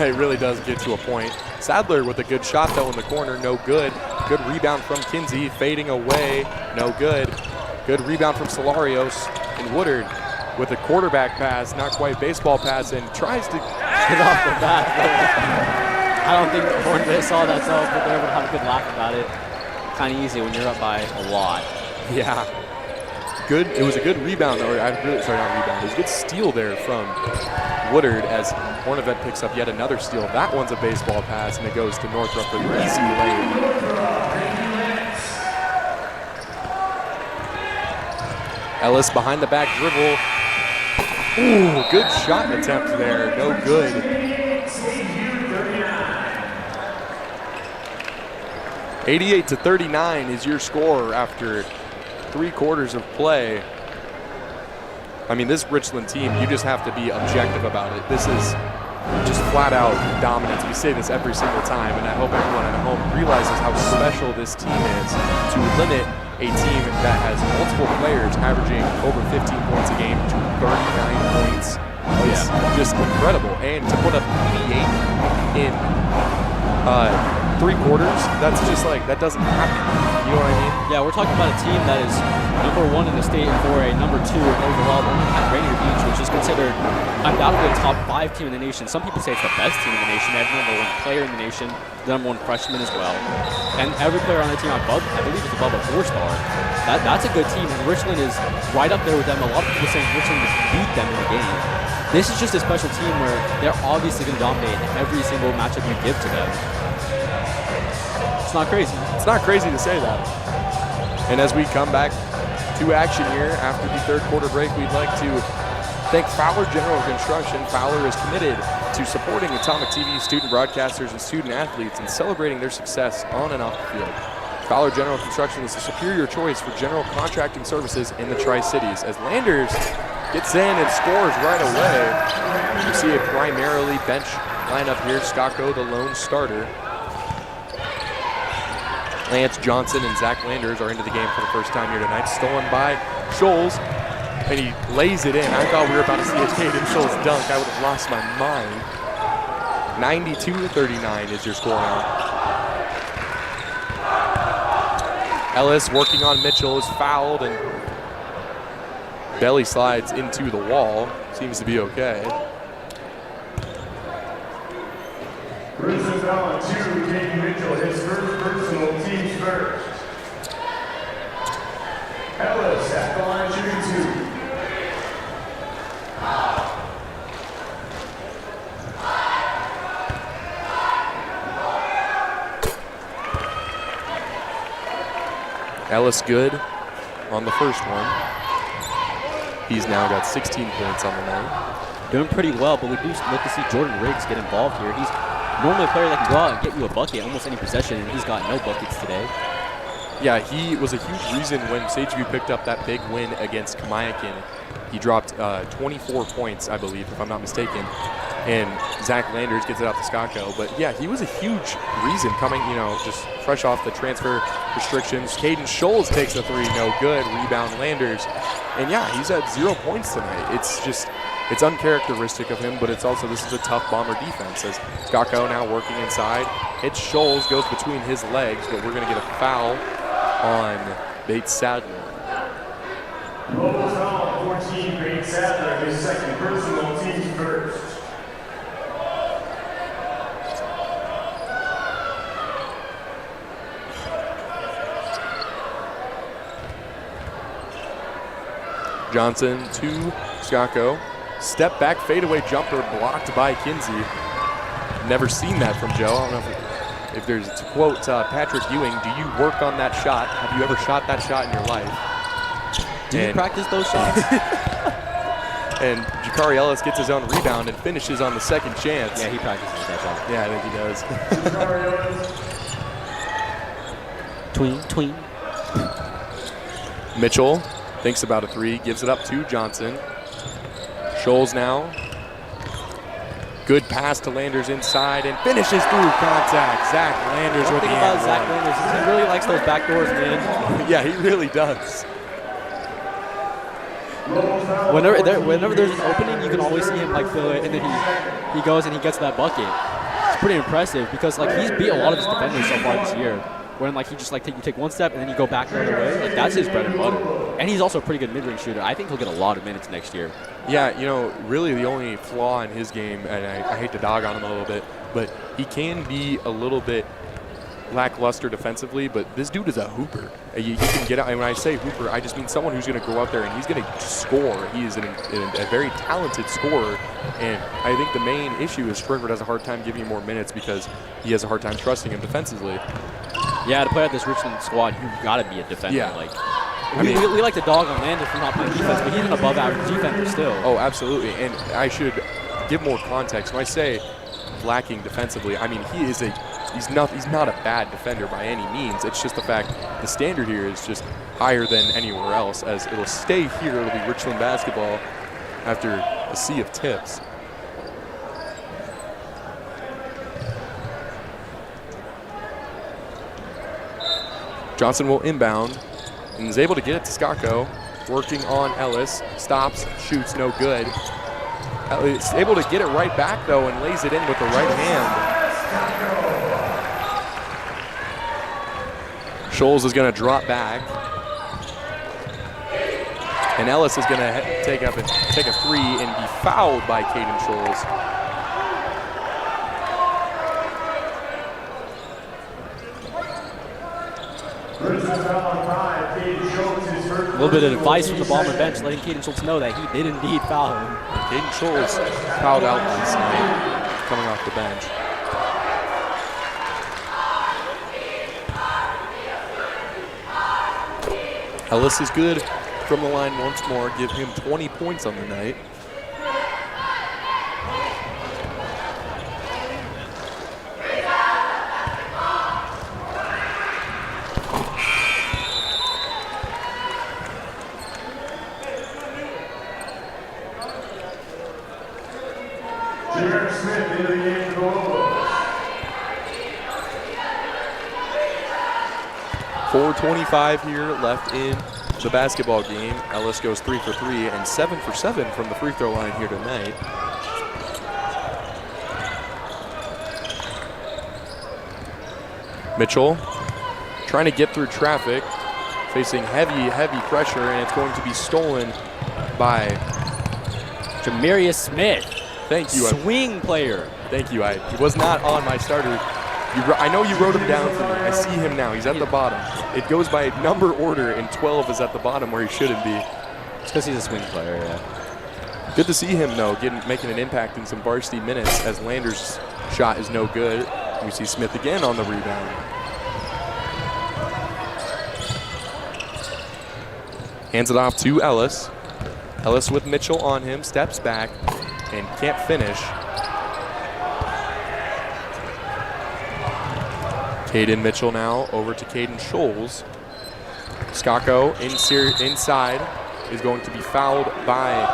It really does get to a point. Sadler with a good shot, though, in the corner, no good. Good rebound from Kinsey, fading away, no good. Good rebound from Solarios, and Woodard with a quarterback pass, not quite baseball pass, and tries to get off the bat. I don't think Hornevet saw that self, but they're able to have a good laugh about it. Kind of easy when you're up by a lot. Yeah. Good. It was a good rebound, or not rebound. It was a good steal there from Woodard as Hornevet picks up yet another steal. That one's a baseball pass, and it goes to Northrup for the easy lane. Ellis behind the back dribble. Ooh, good shot attempt there. No good. 88-39 is your score after 3 quarters of play. I mean, this Richland team, you just have to be objective about it. This is just flat out dominance. We say this every single time, and I hope everyone at home realizes how special this team is to limit a team that has multiple players averaging over 15 points a game to 39 points. It's just incredible. And to put up 88 in 3 quarters, that's just like, that doesn't happen. You know what I mean? Yeah, we're talking about a team that is #1 in the state for a #2 overall at Rainier Beach, which is considered undoubtedly a top 5 team in the nation. Some people say it's the best team in the nation. They have the #1 player in the nation, the #1 freshman as well. And every player on the team above, I believe, is above a 4-star. That's a good team, and Richland is right up there with them. A lot of people saying Richland beat them in the game. This is just a special team where they're obviously going to dominate every single matchup you give to them. It's not crazy. It's not crazy to say that. And as we come back to action here after the 3rd quarter break, we'd like to thank Fowler General Construction. Fowler is committed to supporting Atomic TV student broadcasters and student athletes and celebrating their success on and off the field. Fowler General Construction is the superior choice for general contracting services in the Tri-Cities. As Landers gets in and scores right away, you see a primarily bench lineup here. Skako, the lone starter. Lance Johnson and Zach Landers are into the game for the first time here tonight. Stolen by Scholes, and he lays it in. I thought we were about to see a Caden Scholes dunk. I would have lost my mind. 92-39 is your score now. Ellis working on Mitchell is fouled and belly slides into the wall. Seems to be okay. Richland foul 2, Caden Mitchell, his first personal, team's first. Ellis at the line shooting 2. Ellis good on the first one. He's now got 16 points on the night. Doing pretty well, but we do look to see Jordan Riggs get involved here. He's normally a player that can go out and get you a bucket almost any possession, and he's got no buckets today. Yeah, he was a huge reason when Sageview picked up that big win against Kamiakin. He dropped 24 points, I believe, if I'm not mistaken. And Zach Landers gets it out to Skako. But yeah, he was a huge reason coming, just fresh off the transfer restrictions. Caden Scholes takes a 3, no good. Rebound Landers. And yeah, he's at 0 points tonight. It's uncharacteristic of him, but it's also, this is a tough Bomber defense. As Skako now working inside. Hits Scholes, goes between his legs, but we're going to get a foul on Bates Sadler. Lobos foul 14, Bates Sadler, his second personal, team's first. Johnson to Skako, step back fadeaway jumper blocked by Kinsey. Never seen that from Joe. I don't know if there's, to quote Patrick Ewing, do you work on that shot? Have you ever shot that shot in your life? Do you practice those shots? And Jakari Ellis gets his own rebound and finishes on the second chance. Yeah, he practices that shot. Yeah, I think he does. Tween, tween. Mitchell thinks about a three, gives it up to Johnson. Scholes now. Good pass to Landers inside and finishes through contact. Zach Landers with the thing about and Zach one. Landers is he really likes those back doors, man. Yeah, he really does. Whenever there's an opening, you can always see him like fill it, and then he goes and he gets that bucket. It's pretty impressive because like he's beat a lot of his defenders so far this year. When like he just like you take one step and then you go back the other way, like that's his bread and butter. And he's also a pretty good mid-range shooter. I think he'll get a lot of minutes next year. Yeah, you know, really the only flaw in his game, and I hate to dog on him a little bit, but he can be a little bit lackluster defensively, but this dude is a hooper. You can get out, and when I say hooper, I just mean someone who's going to go out there and he's going to score. He is a very talented scorer, and I think the main issue is Springford has a hard time giving him more minutes because he has a hard time trusting him defensively. Yeah, to play at this Richland squad, you've got to be a defender. Yeah. Like, we like to dog on Landers for not playing defense, but he's an above-average defender still. Oh, absolutely, and I should give more context. When I say lacking defensively, I mean he's not a bad defender by any means. It's just the fact the standard here is just higher than anywhere else, as it'll stay here. It'll be Richland basketball after a sea of tips. Johnson will inbound and is able to get it to Skako. Working on Ellis. Stops, shoots, no good. Ellis able to get it right back, though, and lays it in with the right hand. Scholes is going to drop back. And Ellis is going to take a three and be fouled by Caden Scholes. A little bit of advice from the Bomber bench, letting Caden Schultz know that he did indeed foul him. Caden Schultz fouled out this night, coming off the bench. Ellis is good from the line once more. Give him 20 points on the night. Smith into the game for the Lobos. 4:25 here left in the basketball game. Ellis goes 3 for 3 and 7 for 7 from the free throw line here tonight. Mitchell trying to get through traffic, facing heavy pressure, and it's going to be stolen by Jamarius Smith. Thank you. Swing player. Thank you. He was not on my starter. I know you wrote him down for me. I see him now. He's at the bottom. It goes by number order, and 12 is at the bottom where he shouldn't be. It's because he's a swing player, yeah. Good to see him, though, making an impact in some varsity minutes as Landers' shot is no good. We see Smith again on the rebound. Hands it off to Ellis. Ellis with Mitchell on him, steps back, and can't finish. Caden Mitchell now over to Caden Scholes. Skako inside is going to be fouled by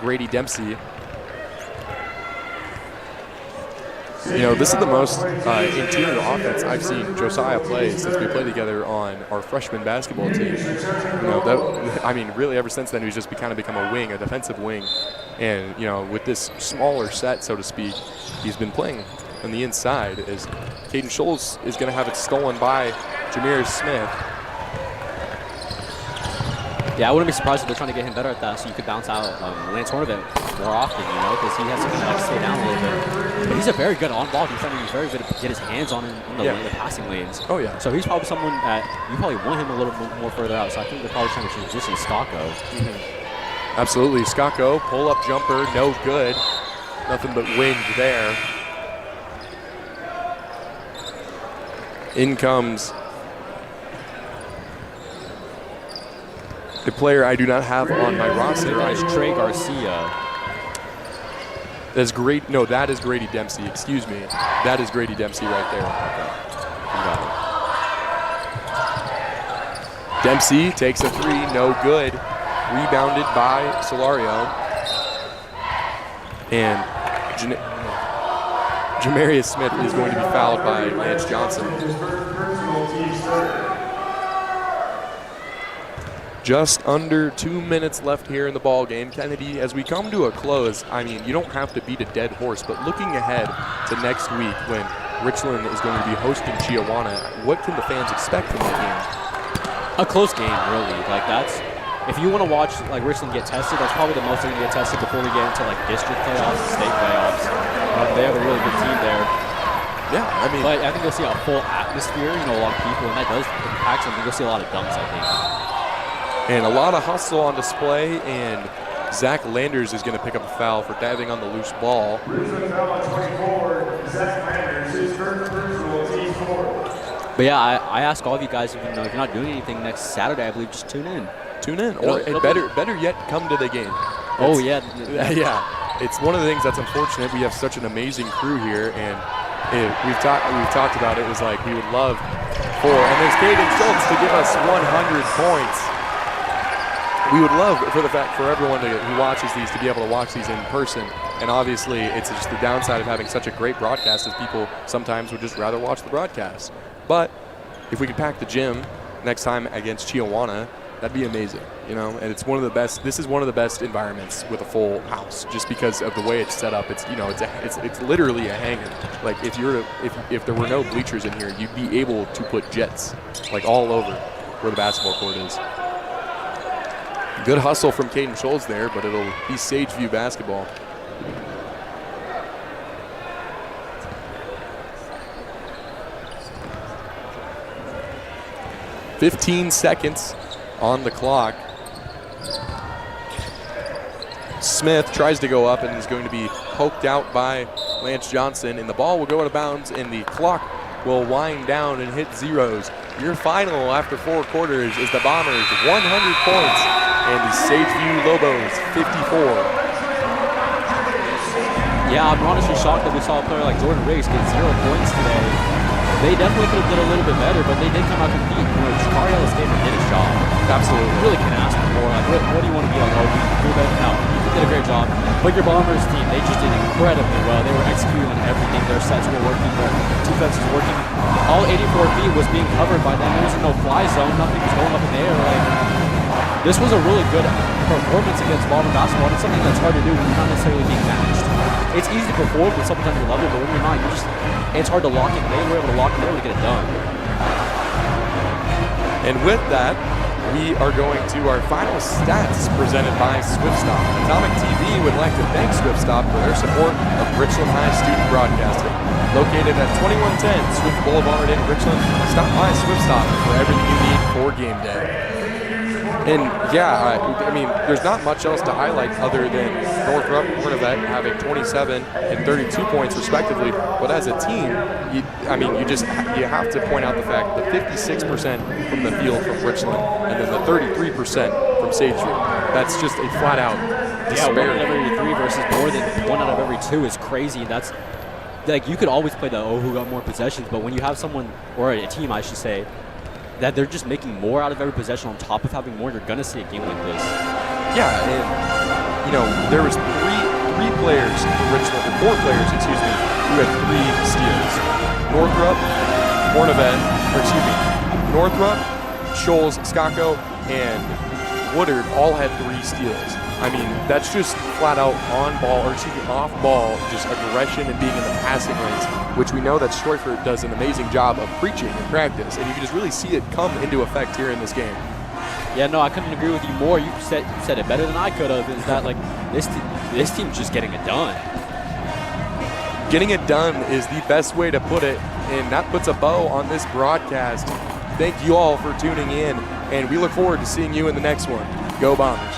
Grady Dempsey. You know, this is the most interior offense I've seen Josiah play since we played together on our freshman basketball team. You know, I mean, really ever since then, he's just kind of become a wing, a defensive wing. And, you know, with this smaller set, so to speak, he's been playing on the inside as Caden Scholes is going to have it stolen by Jamarius Smith. Yeah, I wouldn't be surprised if they're trying to get him better at that so you could bounce out Lance Hornevent more often, you know, because he has to kind of like slow down a little bit. But he's a very good on-ball defender. He's very good at get his hands on in the passing lanes. Oh, yeah. So he's probably someone that you probably want him a little bit more further out. So I think they're probably trying to transition Skako. Absolutely. Skako, pull-up jumper, no good. Nothing but wind there. In comes a player I do not have on my roster. That is Trey Garcia. That's great. No, that is Grady Dempsey. Excuse me. That is Grady Dempsey right there. Okay. Dempsey takes a three, no good. Rebounded by Solario. And Jamarius Smith is going to be fouled by Lance Johnson. Just under 2 minutes left here in the ball game. Kennedy, as we come to a close, I mean, you don't have to beat a dead horse, but looking ahead to next week when Richland is going to be hosting Chiawana, what can the fans expect from that game? A close game, really. Like, that's, if you want to watch like Richland get tested, that's probably the most they're going to get tested before we get into like district playoffs and state playoffs. They have a really good team there. Yeah, I mean, but I think you'll see a full atmosphere, you know, a lot of people, and that does impact something. You'll see a lot of dunks, I think. And a lot of hustle on display, and Zach Landers is going to pick up a foul for diving on the loose ball. But yeah, I ask all of you guys, if you're not doing anything next Saturday, I believe, just tune in. Tune in, or better yet, come to the game. Oh yeah, yeah. It's one of the things that's unfortunate. We have such an amazing crew here, and we've talked about it. It was like we would love and there's Caden Schultz to give us 100 points. We would love for everyone who watches these to be able to watch these in person. And obviously, it's just the downside of having such a great broadcast is people sometimes would just rather watch the broadcast. But if we could pack the gym next time against Chiawana, that'd be amazing, you know. And it's one of the best. This is one of the best environments with a full house, just because of the way it's set up. It's, you know, it's literally a hangar. Like if there were no bleachers in here, you'd be able to put jets like all over where the basketball court is. Good hustle from Caden Schultz there, but it'll be Sageview basketball. "15 seconds on the clock. Smith tries to go up and is going to be poked out by Lance Johnson, and the ball will go out of bounds, and the clock will wind down and hit zeros. Your final after 4 quarters is the Bombers 100 points and the Sageview Lobos 54. Yeah, I'm honestly shocked that we saw a player like Jordan Riggs get 0 points today. They definitely could have did a little bit better, but they did come out and compete. You know, Chicago State did his job. Absolutely. You really can't ask for more. Like, what do you want to be like? Oh, we do better? No, you did a great job. But your Bombers team, they just did incredibly well. They were executing on everything. Their sets were working. Their defense was working. All 84 feet was being covered by them. There was no fly zone. Nothing was going up in the air. Like, this was a really good performance against Bomber basketball. It's something that's hard to do when you're not necessarily being matched. It's easy to perform with something on your level, but when you're not, it's hard to lock it. They were able to lock it. They were able to get it done. And with that, we are going to our final stats presented by SwiftStop. Atomic TV would like to thank SwiftStop for their support of Richland High Student Broadcasting. Located at 2110 Swift Boulevard in Richland, stop by SwiftStop for everything you need for game day. And yeah, I mean, there's not much else to highlight other than Northrop and Hornavet having 27 and 32 points respectively. But as a team, you have to point out the fact that 56% from the field from Richland and then the 33% from Sageview. That's just a flat out disparity. Yeah, 1 out of every 3 versus more than 1 out of every 2 is crazy. That's like, you could always play the who got more possessions, but when you have someone, or a team I should say, that they're just making more out of every possession on top of having more, you're going to see a game like this. Yeah, and, you know, there was 4 players, who had 3 steals. Northrop, Scholes, Skako, and Woodard all had 3 steals. I mean, that's just flat out off ball, just aggression and being in the passing lanes, which we know that Stroyford does an amazing job of preaching in practice, and you can just really see it come into effect here in this game. Yeah, no, I couldn't agree with you more. You said it better than I could have. Is that like this team's just getting it done? Getting it done is the best way to put it, and that puts a bow on this broadcast. Thank you all for tuning in, and we look forward to seeing you in the next one. Go Bombers.